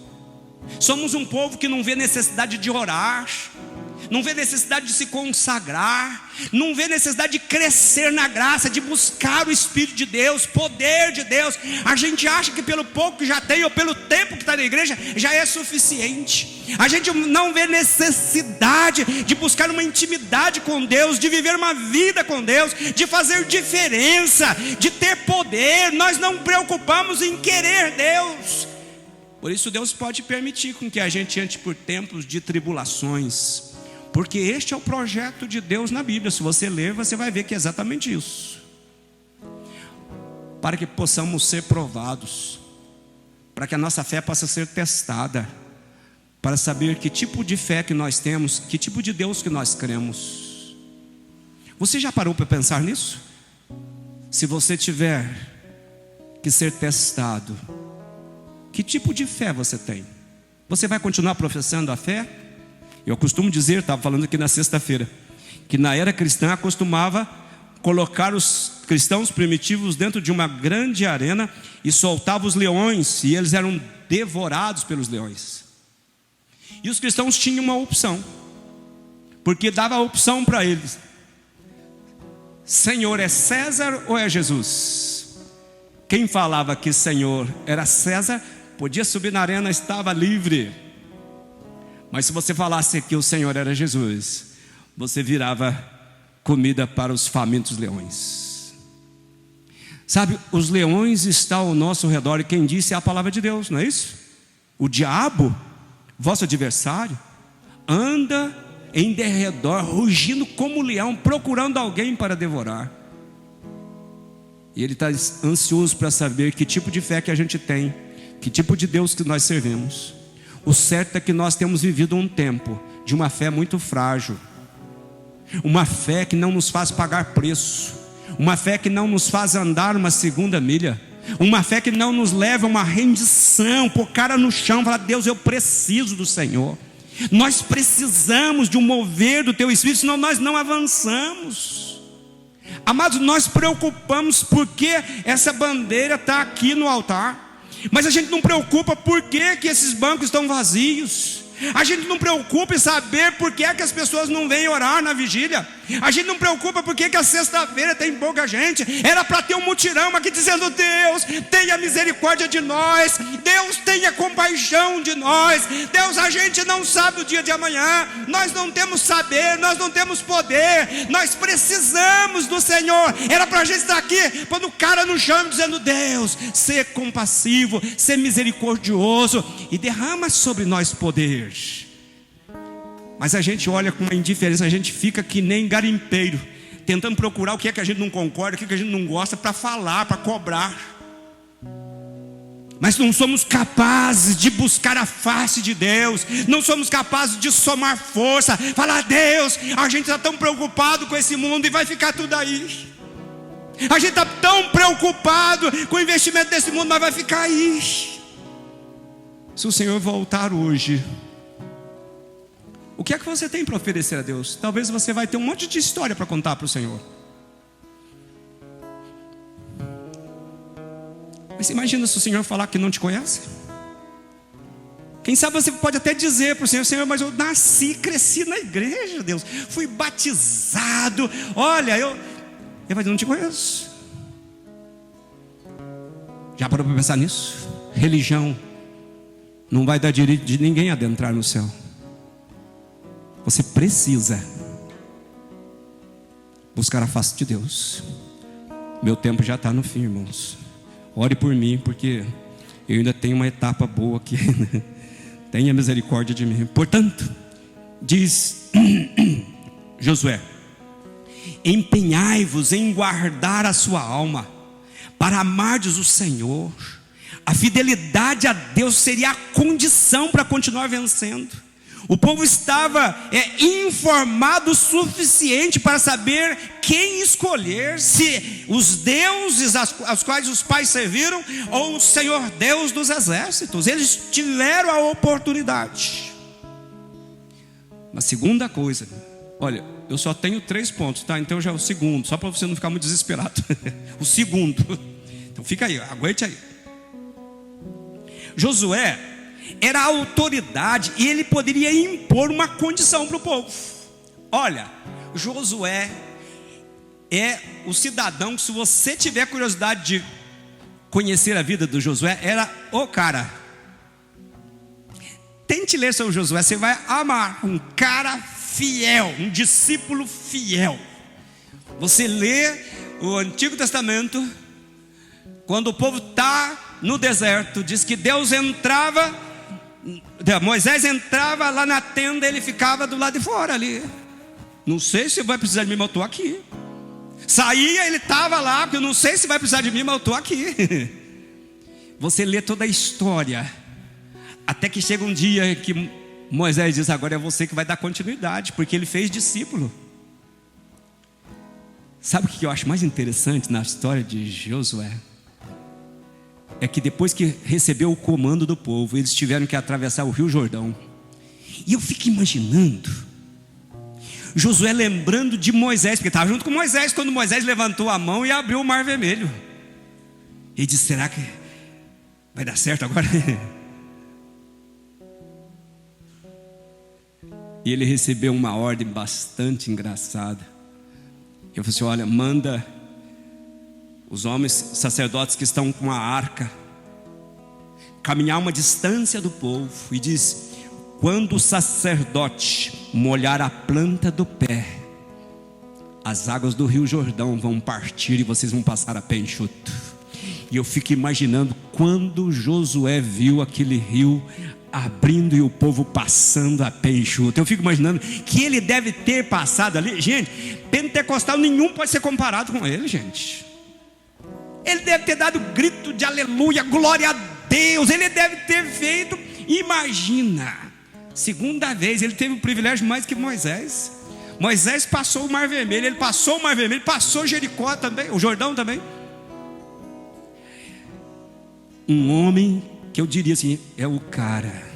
Somos um povo que não vê necessidade de orar, não vê necessidade de se consagrar, não vê necessidade de crescer na graça, de buscar o Espírito de Deus, poder de Deus. A gente acha que pelo pouco que já tem, ou pelo tempo que está na igreja, já é suficiente. A gente não vê necessidade de buscar uma intimidade com Deus, de viver uma vida com Deus, de fazer diferença, de ter poder. Nós não preocupamos em querer Deus. Por isso Deus pode permitir com que a gente ande por tempos de tribulações, porque este é o projeto de Deus na Bíblia. Se você ler, você vai ver que é exatamente isso. Para que possamos ser provados, para que a nossa fé possa ser testada, para saber que tipo de fé que nós temos, que tipo de Deus que nós cremos. Você já parou para pensar nisso? Se você tiver que ser testado, que tipo de fé você tem? Você vai continuar professando a fé? Eu costumo dizer, estava falando aqui na sexta-feira, que na era cristã costumava colocar os cristãos primitivos dentro de uma grande arena e soltava os leões, e eles eram devorados pelos leões. E os cristãos tinham uma opção, porque dava a opção para eles: Senhor é César ou é Jesus? Quem falava que Senhor era César podia subir na arena, estava livre. Mas se você falasse que o Senhor era Jesus, você virava comida para os famintos leões. Sabe, os leões estão ao nosso redor, e quem disse é a palavra de Deus, não é isso? O diabo, vosso adversário, anda em derredor, rugindo como leão, procurando alguém para devorar. E ele está ansioso para saber que tipo de fé que a gente tem, que tipo de Deus que nós servimos. O certo é que nós temos vivido um tempo de uma fé muito frágil, uma fé que não nos faz pagar preço, uma fé que não nos faz andar uma segunda milha, uma fé que não nos leva a uma rendição, pôr cara no chão, falar: Deus, eu preciso do Senhor. Nós precisamos de um mover do Teu Espírito, senão nós não avançamos. Amados, nós preocupamos porque essa bandeira está aqui no altar, mas a gente não preocupa por que esses bancos estão vazios. A gente não preocupa em saber por que as pessoas não vêm orar na vigília. A gente não preocupa por que a sexta-feira tem pouca gente. Era para ter um mutirão aqui dizendo: Deus, tenha misericórdia de nós. Deus, tenha compaixão de nós. Deus, a gente não sabe o dia de amanhã. Nós não temos saber, nós não temos poder. Nós precisamos do Senhor. Era para a gente estar aqui, pondo cara no chão, dizendo: Deus, ser compassivo, ser misericordioso e derrama sobre nós poder. Mas a gente olha com uma indiferença, a gente fica que nem garimpeiro, tentando procurar o que é que a gente não concorda, o que é que a gente não gosta, para falar, para cobrar. Mas não somos capazes de buscar a face de Deus, não somos capazes de somar força, falar: Deus, a gente está tão preocupado com esse mundo e vai ficar tudo aí. A gente está tão preocupado com o investimento desse mundo, mas vai ficar aí. Se o Senhor voltar hoje, o que é que você tem para oferecer a Deus? Talvez você vai ter um monte de história para contar para o Senhor. Mas imagina se o Senhor falar que não te conhece. Quem sabe você pode até dizer para o Senhor: Senhor, mas eu nasci, cresci na igreja, Deus, fui batizado. Olha, Ele vai dizer: não te conheço. Já parou para pensar nisso? Religião não vai dar direito de ninguém adentrar no céu. Você precisa buscar a face de Deus. Meu tempo já está no fim, irmãos. Ore por mim, porque eu ainda tenho uma etapa boa aqui. Tenha misericórdia de mim. Portanto, diz Josué: empenhai-vos em guardar a sua alma, para amardes o Senhor. A fidelidade a Deus seria a condição para continuar vencendo. O povo estava informado o suficiente para saber quem escolher, se os deuses aos quais os pais serviram, ou o Senhor Deus dos exércitos. Eles tiveram a oportunidade. Uma segunda coisa, olha, eu só tenho 3 pontos, tá? Então já é o segundo, só para você não ficar muito desesperado. O segundo, então fica aí, aguente aí. Josué era a autoridade e ele poderia impor uma condição para o povo. Olha, Josué é o cidadão que, se você tiver curiosidade de conhecer a vida do Josué, era o cara. Tente ler sobre Josué, você vai amar. Um cara fiel, um discípulo fiel. Você lê o Antigo Testamento, quando o povo está no deserto, diz que Moisés entrava lá na tenda, ele ficava do lado de fora ali. Não sei se vai precisar de mim, mas eu estou aqui. Saía, ele estava lá, porque eu não sei se vai precisar de mim, mas eu estou aqui. Você lê toda a história, até que chega um dia que Moisés diz: agora é você que vai dar continuidade, porque ele fez discípulo. Sabe o que eu acho mais interessante na história de Josué? É que depois que recebeu o comando do povo, eles tiveram que atravessar o Rio Jordão. E eu fico imaginando Josué lembrando de Moisés, porque estava junto com Moisés, quando Moisés levantou a mão e abriu o mar vermelho. Ele disse: será que vai dar certo agora? E ele recebeu uma ordem bastante engraçada. Eu falei assim: olha, manda os homens sacerdotes que estão com a arca caminhar uma distância do povo, e diz: quando o sacerdote molhar a planta do pé, as águas do rio Jordão vão partir e vocês vão passar a pé enxuto. E eu fico imaginando quando Josué viu aquele rio abrindo e o povo passando a pé enxuto. Eu fico imaginando que ele deve ter passado ali. Gente, pentecostal nenhum pode ser comparado com ele, gente. Ele deve ter dado grito de aleluia, glória a Deus. Ele deve ter feito, imagina, segunda vez. Ele teve o privilégio mais que Moisés. Moisés passou o mar vermelho, ele passou o mar vermelho, passou Jericó também, o Jordão também. Um homem que eu diria assim, é o cara.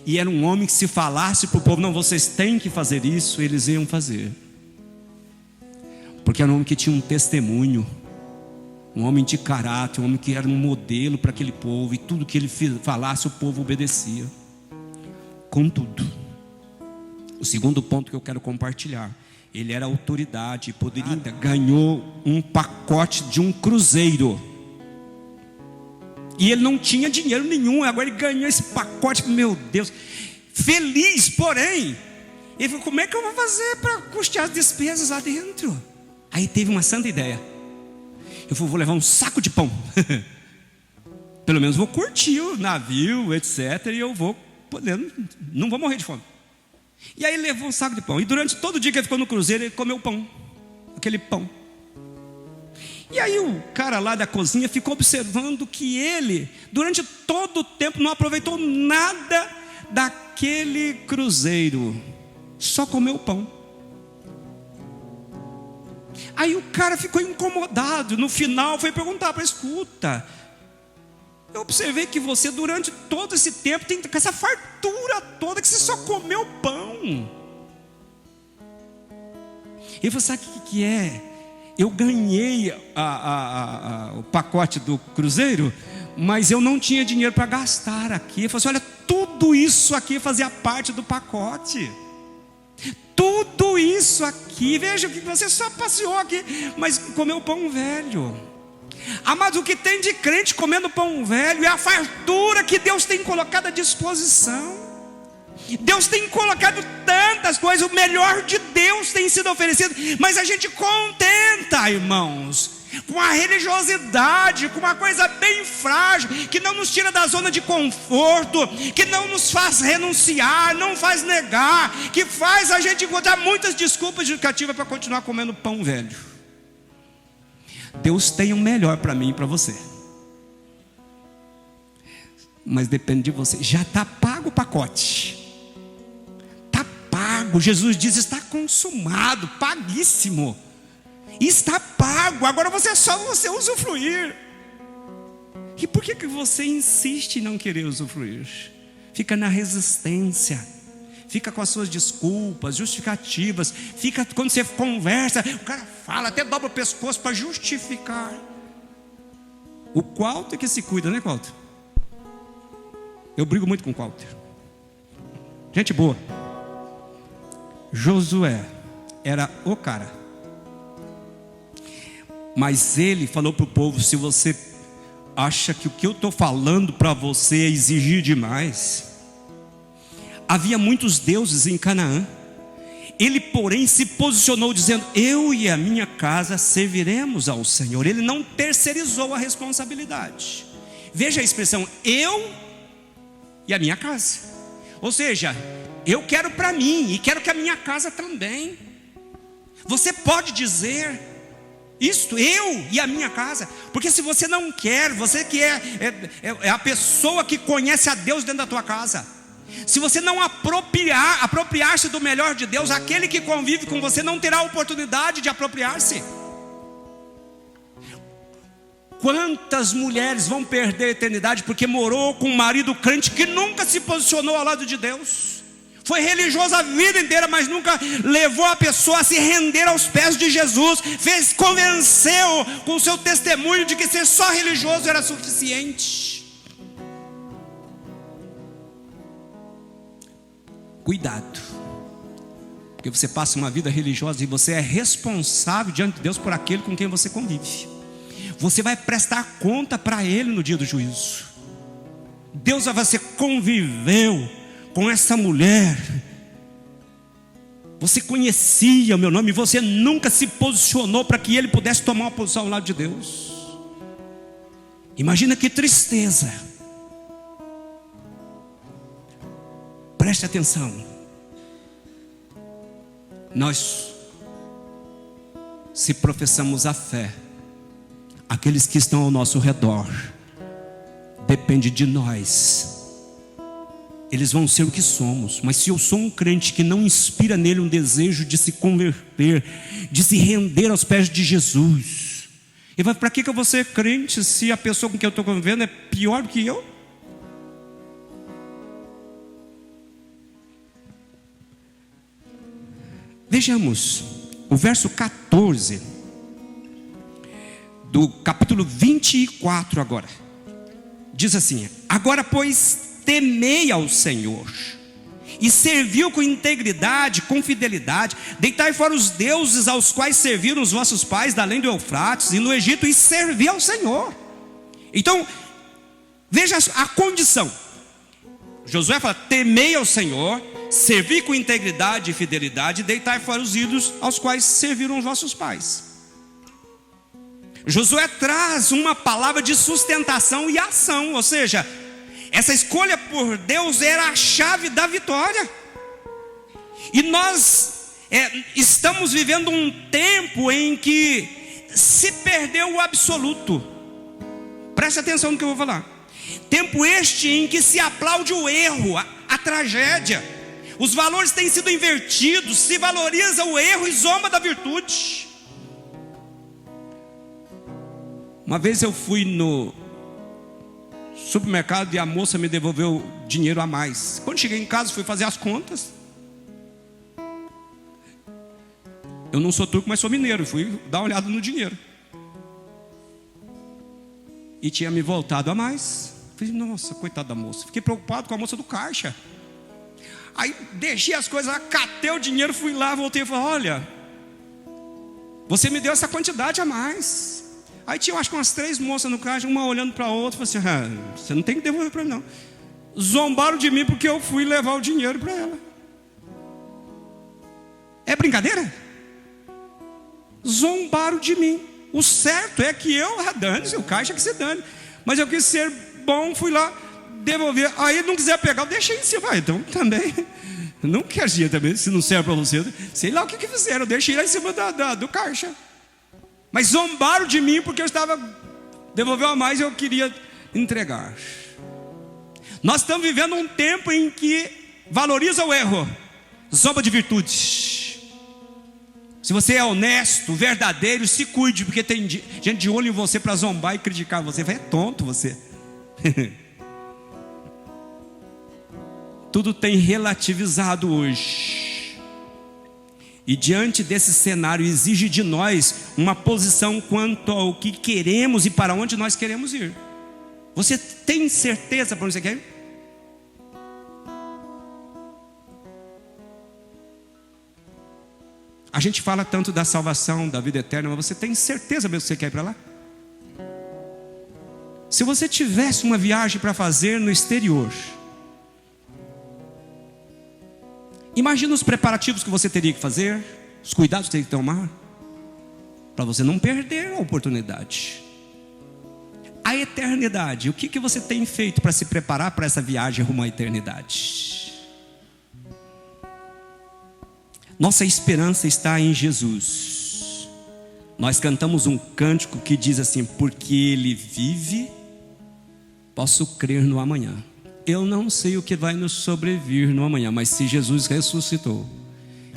E era um homem que, se falasse para o povo: não, vocês têm que fazer isso, eles iam fazer. Porque era um homem que tinha um testemunho, um homem de caráter, um homem que era um modelo para aquele povo, e tudo que ele falasse o povo obedecia. Contudo, o segundo ponto que eu quero compartilhar: ele era autoridade, poderia, ganhou um pacote de um cruzeiro. E ele não tinha dinheiro nenhum, agora ele ganhou esse pacote, meu Deus, feliz. Porém, ele falou: como é que eu vou fazer para custear as despesas lá dentro? Aí teve uma santa ideia. Eu falei: vou levar um saco de pão. Pelo menos vou curtir o navio, etc. E eu vou podendo, não vou morrer de fome. E aí levou um saco de pão. E durante todo o dia que ele ficou no cruzeiro, ele comeu pão, aquele pão. E aí o cara lá da cozinha ficou observando que ele, durante todo o tempo, não aproveitou nada daquele cruzeiro, só comeu pão. Aí o cara ficou incomodado. No final foi perguntar para: escuta, eu observei que você durante todo esse tempo tem essa fartura toda, que você só comeu pão. Ele falou: sabe o que é? Eu ganhei o pacote do cruzeiro, mas eu não tinha dinheiro para gastar aqui. Ele falou assim: olha, tudo isso aqui fazia parte do pacote. Tudo isso aqui, veja que você só passeou aqui, mas comeu pão velho. Mas o que tem de crente comendo pão velho é a fartura que Deus tem colocado à disposição. Deus tem colocado tantas coisas, o melhor de Deus tem sido oferecido, mas a gente contenta, irmãos, com a religiosidade, com uma coisa bem frágil, que não nos tira da zona de conforto, que não nos faz renunciar, não faz negar, que faz a gente encontrar muitas desculpas justificativas para continuar comendo pão velho. Deus tem o melhor para mim e para você, mas depende de você. Já está pago o pacote, está pago. Jesus diz: está consumado, paguíssimo, está pago. Agora é só você usufruir. E por que você insiste em não querer usufruir? Fica na resistência, fica com as suas desculpas, justificativas. Fica, quando você conversa, o cara fala, até dobra o pescoço para justificar. O Walter que se cuida, né, Walter? Eu brigo muito com o Walter, gente boa. Josué era o cara, mas ele falou para o povo: se você acha que o que eu estou falando para você é exigir demais. Havia muitos deuses em Canaã. Ele, porém, se posicionou dizendo: eu e a minha casa serviremos ao Senhor. Ele não terceirizou a responsabilidade. Veja a expressão: eu e a minha casa. Ou seja, eu quero para mim e quero que a minha casa também. Você pode dizer isto: eu e a minha casa. Porque se você não quer, você que é a pessoa que conhece a Deus dentro da tua casa, se você não apropriar-se do melhor de Deus, aquele que convive com você não terá a oportunidade de apropriar-se. Quantas mulheres vão perder a eternidade porque morou com um marido crente que nunca se posicionou ao lado de Deus? Foi religioso a vida inteira, mas nunca levou a pessoa a se render aos pés de Jesus. Convenceu com o seu testemunho de que ser só religioso era suficiente. Cuidado, porque você passa uma vida religiosa e você é responsável diante de Deus por aquele com quem você convive. Você vai prestar conta para Ele no dia do juízo. Deus vai, você conviveu com essa mulher, você conhecia o meu nome, você nunca se posicionou para que ele pudesse tomar uma posição ao lado de Deus. Imagina que tristeza. Preste atenção. Nós, se professamos a fé, aqueles que estão ao nosso redor, depende de nós. Eles vão ser o que somos. Mas se eu sou um crente que não inspira nele um desejo de se converter, de se render aos pés de Jesus, ele vai, para que eu vou ser crente se a pessoa com quem eu estou convivendo é pior do que eu? Vejamos o verso 14 do capítulo 24 agora. Diz assim: agora pois temei ao Senhor e serviu com integridade, com fidelidade. Deitai fora os deuses aos quais serviram os vossos pais da além do Eufrates e no Egito, e servi ao Senhor. Então, veja a condição. Josué fala: temei ao Senhor, servi com integridade e fidelidade, deitai fora os ídolos aos quais serviram os vossos pais. Josué traz uma palavra de sustentação e ação, ou seja, essa escolha por Deus era a chave da vitória. E nós estamos vivendo um tempo em que se perdeu o absoluto. Preste atenção no que eu vou falar. Tempo este em que se aplaude o erro, a tragédia. Os valores têm sido invertidos, se valoriza o erro e zomba da virtude. Uma vez eu fui no supermercado e a moça me devolveu dinheiro a mais. Quando cheguei em casa, fui fazer as contas. Eu não sou turco, mas sou mineiro. Fui dar uma olhada no dinheiro e tinha me voltado a mais. Falei: nossa, coitada da moça. Fiquei preocupado com a moça do caixa. Aí deixei as coisas, catei o dinheiro, fui lá, voltei e falei: olha, você me deu essa quantidade a mais. Aí tinha, acho que umas 3 moças no caixa, uma olhando para a outra, falei assim: você não tem que devolver para mim não. Zombaram de mim porque eu fui levar o dinheiro para ela. É brincadeira? Zombaram de mim. O certo é que eu, dane-se, o caixa que se dane. Mas eu quis ser bom, fui lá devolver. Aí não quiser pegar, eu deixei em cima. Então também, não quer dinheiro também, se não serve para você. Sei lá o que fizeram, eu deixei lá em cima do caixa. Mas zombaram de mim porque eu estava, devolveu a mais e eu queria entregar. Nós estamos vivendo um tempo em que valoriza o erro, zomba de virtudes. Se você é honesto, verdadeiro, se cuide, porque tem gente de olho em você para zombar e criticar você. É tonto você. Tudo tem relativizado hoje. E diante desse cenário exige de nós uma posição quanto ao que queremos e para onde nós queremos ir. Você tem certeza para onde você quer ir? A gente fala tanto da salvação, da vida eterna, mas você tem certeza mesmo que você quer ir para lá? Se você tivesse uma viagem para fazer no exterior, imagina os preparativos que você teria que fazer, os cuidados que teria que tomar, para você não perder a oportunidade. A eternidade, o que você tem feito para se preparar para essa viagem rumo à eternidade? Nossa esperança está em Jesus. Nós cantamos um cântico que diz assim: porque Ele vive, posso crer no amanhã. Eu não sei o que vai nos sobrevir no amanhã, mas se Jesus ressuscitou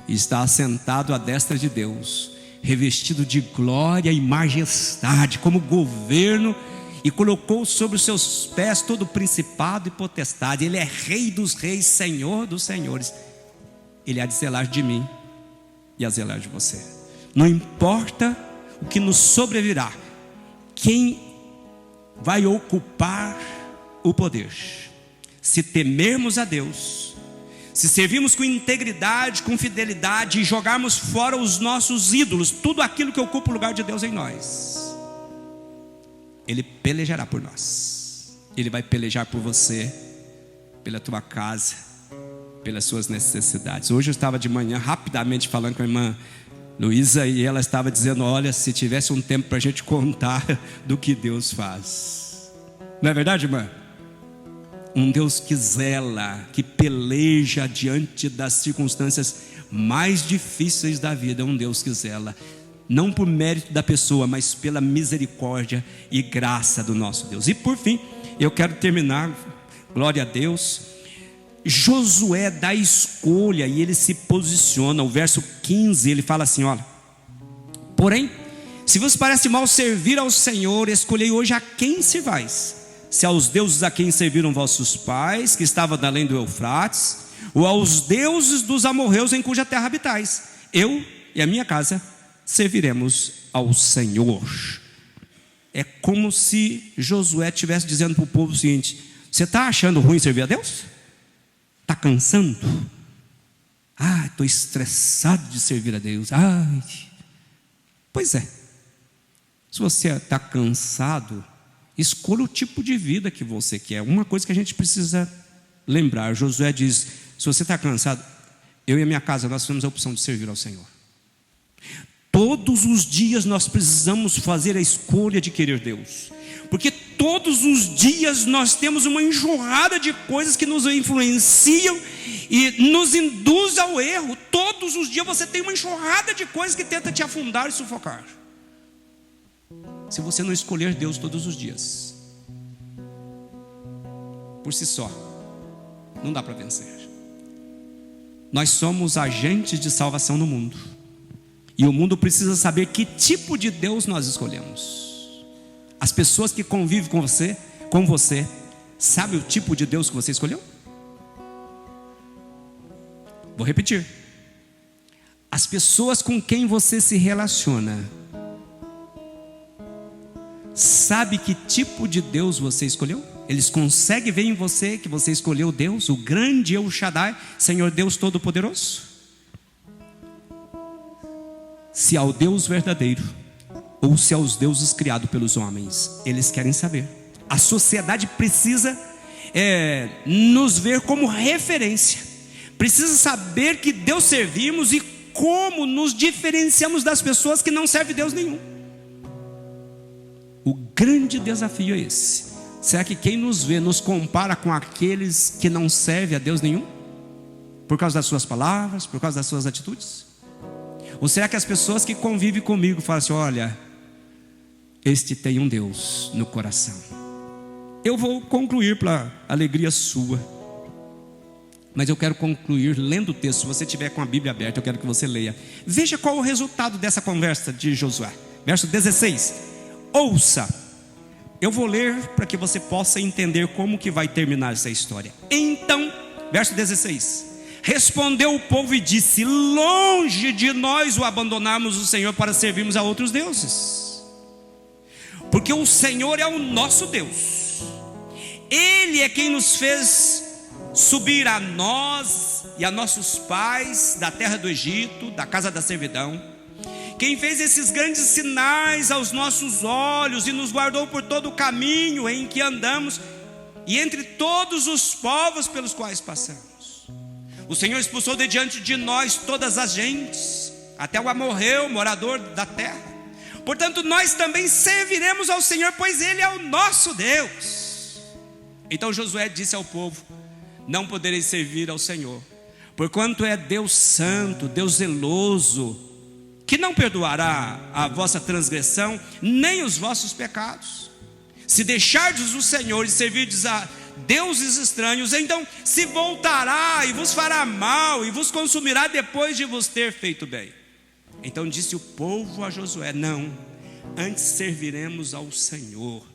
e está assentado à destra de Deus, revestido de glória e majestade, como governo, e colocou sobre os seus pés todo o principado e potestade, Ele é Rei dos reis, Senhor dos senhores. Ele há de zelar de mim e a zelar de você. Não importa o que nos sobrevirá, quem vai ocupar o poder. Se temermos a Deus, se servirmos com integridade, com fidelidade e jogarmos fora os nossos ídolos, tudo aquilo que ocupa o lugar de Deus em nós, Ele pelejará por nós. Ele vai pelejar por você, pela tua casa, pelas suas necessidades. Hoje eu estava de manhã rapidamente falando com a irmã Luísa, e ela estava dizendo: olha, se tivesse um tempo para a gente contar do que Deus faz. Não é verdade, irmã? Um Deus que zela, que peleja diante das circunstâncias mais difíceis da vida. É um Deus que zela, não por mérito da pessoa, mas pela misericórdia e graça do nosso Deus. E por fim, eu quero terminar, glória a Deus, Josué dá escolha e ele se posiciona. O verso 15, ele fala assim, olha: porém, se vos parece mal servir ao Senhor, escolhei hoje a quem servais. Se aos deuses a quem serviram vossos pais, que estavam além do Eufrates, ou aos deuses dos amorreus em cuja terra habitais. Eu e a minha casa serviremos ao Senhor. É como se Josué estivesse dizendo para o povo o seguinte: você está achando ruim servir a Deus? Está cansando? Estou estressado de servir a Deus. Pois é, se você está cansado, escolha o tipo de vida que você quer. Uma coisa que a gente precisa lembrar: Josué diz, se você está cansado, eu e a minha casa, nós temos a opção de servir ao Senhor. Todos os dias nós precisamos fazer a escolha de querer Deus, porque todos os dias nós temos uma enxurrada de coisas que nos influenciam e nos induz ao erro. Todos os dias você tem uma enxurrada de coisas que tenta te afundar e sufocar. Se você não escolher Deus todos os dias, por si só, não dá para vencer. Nós somos agentes de salvação no mundo, e o mundo precisa saber que tipo de Deus nós escolhemos. As pessoas que convivem com você, sabe o tipo de Deus que você escolheu? Vou repetir: as pessoas com quem você se relaciona, sabe que tipo de Deus você escolheu? Eles conseguem ver em você que você escolheu Deus, o grande El Shaddai, Senhor Deus Todo-Poderoso? Se ao Deus verdadeiro ou se aos deuses criados pelos homens, eles querem saber. A sociedade precisa nos ver como referência, precisa saber que Deus servimos e como nos diferenciamos das pessoas que não servem Deus nenhum. O grande desafio é esse. Será que quem nos vê nos compara com aqueles que não servem a Deus nenhum? Por causa das suas palavras, por causa das suas atitudes? Ou será que as pessoas que convivem comigo falam assim: olha, este tem um Deus no coração? Eu vou concluir para alegria sua, mas eu quero concluir lendo o texto. Se você tiver com a Bíblia aberta, eu quero que você leia. Veja qual é o resultado dessa conversa de Josué. Verso 16. Ouça, eu vou ler para que você possa entender como que vai terminar essa história. Então, verso 16: respondeu o povo e disse: longe de nós o abandonarmos o Senhor para servirmos a outros deuses, porque o Senhor é o nosso Deus. Ele é quem nos fez subir a nós e a nossos pais da terra do Egito, da casa da servidão, quem fez esses grandes sinais aos nossos olhos e nos guardou por todo o caminho em que andamos e entre todos os povos pelos quais passamos. O Senhor expulsou de diante de nós todas as gentes, até o amorreu, morador da terra. Portanto, nós também serviremos ao Senhor, pois Ele é o nosso Deus. Então Josué disse ao povo: não podereis servir ao Senhor, porquanto é Deus santo, Deus zeloso, que não perdoará a vossa transgressão, nem os vossos pecados. Se deixardes o Senhor e servirdes a deuses estranhos, então se voltará e vos fará mal e vos consumirá depois de vos ter feito bem. Então disse o povo a Josué: não, antes serviremos ao Senhor.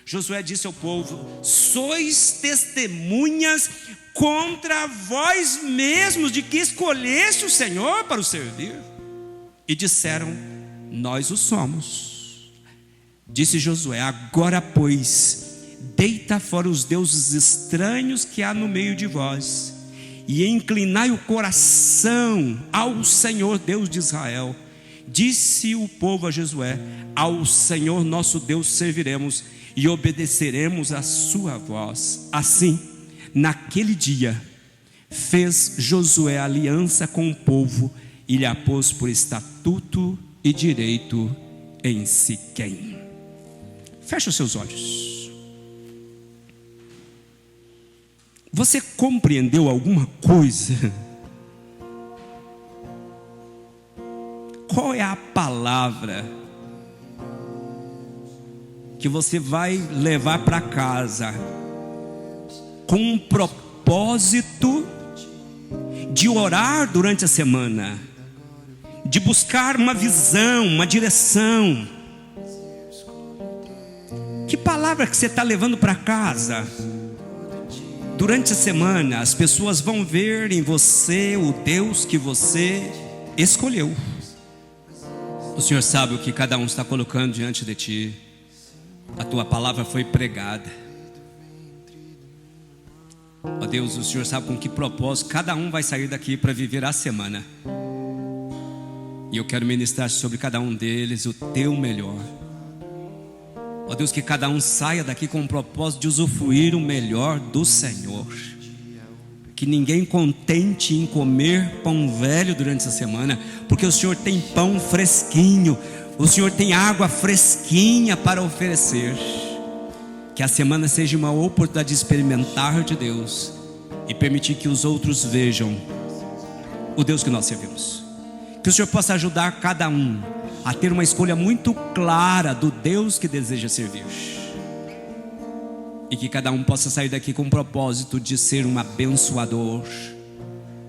Josué disse ao povo: sois testemunhas contra vós mesmos de que escolheste o Senhor para o servir. E disseram: nós o somos. Disse Josué: agora pois, deita fora os deuses estranhos que há no meio de vós, e inclinai o coração ao Senhor Deus de Israel. Disse o povo a Josué: ao Senhor nosso Deus serviremos e obedeceremos a sua voz. Assim, naquele dia, fez Josué aliança com o povo e lhe a pôs por estatuto e direito em Siquém. Feche os seus olhos. Você compreendeu alguma coisa? Qual é a palavra que você vai levar para casa com um propósito de orar durante a semana, de buscar uma visão, uma direção? Que palavra que você está levando para casa? Durante a semana, as pessoas vão ver em você o Deus que você escolheu. O Senhor sabe o que cada um está colocando diante de ti. A tua palavra foi pregada. Ó Deus, o Senhor sabe com que propósito cada um vai sair daqui para viver a semana. E eu quero ministrar sobre cada um deles o teu melhor. Ó Deus, que cada um saia daqui com o propósito de usufruir o melhor do Senhor. Que ninguém contente em comer pão velho durante essa semana, porque o Senhor tem pão fresquinho, o Senhor tem água fresquinha para oferecer. Que a semana seja uma oportunidade de experimentar de Deus e permitir que os outros vejam o Deus que nós servimos. Que o Senhor possa ajudar cada um a ter uma escolha muito clara do Deus que deseja servir. E que cada um possa sair daqui com o propósito de ser um abençoador,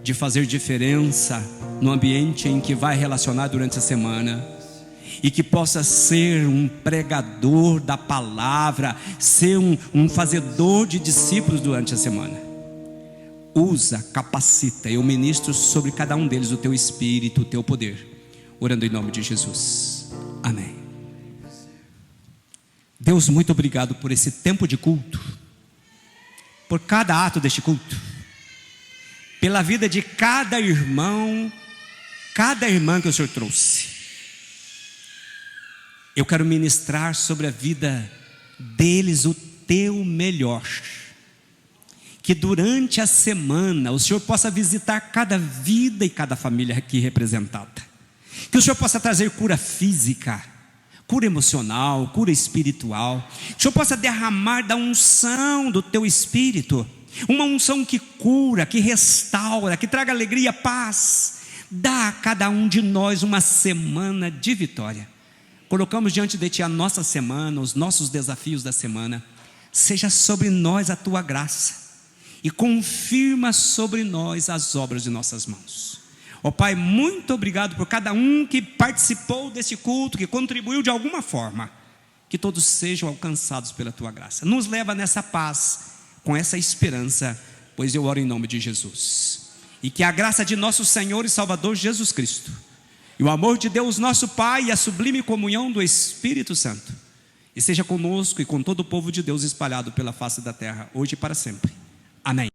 de fazer diferença no ambiente em que vai relacionar durante a semana. E que possa ser um pregador da palavra, ser um fazedor de discípulos durante a semana. Usa, capacita. Eu ministro sobre cada um deles o teu espírito, o teu poder, orando em nome de Jesus. Amém. Deus, muito obrigado por esse tempo de culto, por cada ato deste culto, pela vida de cada irmão, cada irmã que o Senhor trouxe. Eu quero ministrar sobre a vida deles o teu melhor. Que durante a semana o Senhor possa visitar cada vida e cada família aqui representada. Que o Senhor possa trazer cura física, cura emocional, cura espiritual. Que o Senhor possa derramar da unção do teu espírito, uma unção que cura, que restaura, que traga alegria, paz. Dá a cada um de nós uma semana de vitória. Colocamos diante de ti a nossa semana, os nossos desafios da semana. Seja sobre nós a tua graça e confirma sobre nós as obras de nossas mãos. Ó Pai, muito obrigado por cada um que participou desse culto, que contribuiu de alguma forma. Que todos sejam alcançados pela tua graça. Nos leva nessa paz, com essa esperança, pois eu oro em nome de Jesus. E que a graça de nosso Senhor e Salvador Jesus Cristo, e o amor de Deus nosso Pai e a sublime comunhão do Espírito Santo esteja conosco e com todo o povo de Deus espalhado pela face da terra, hoje e para sempre. Amém.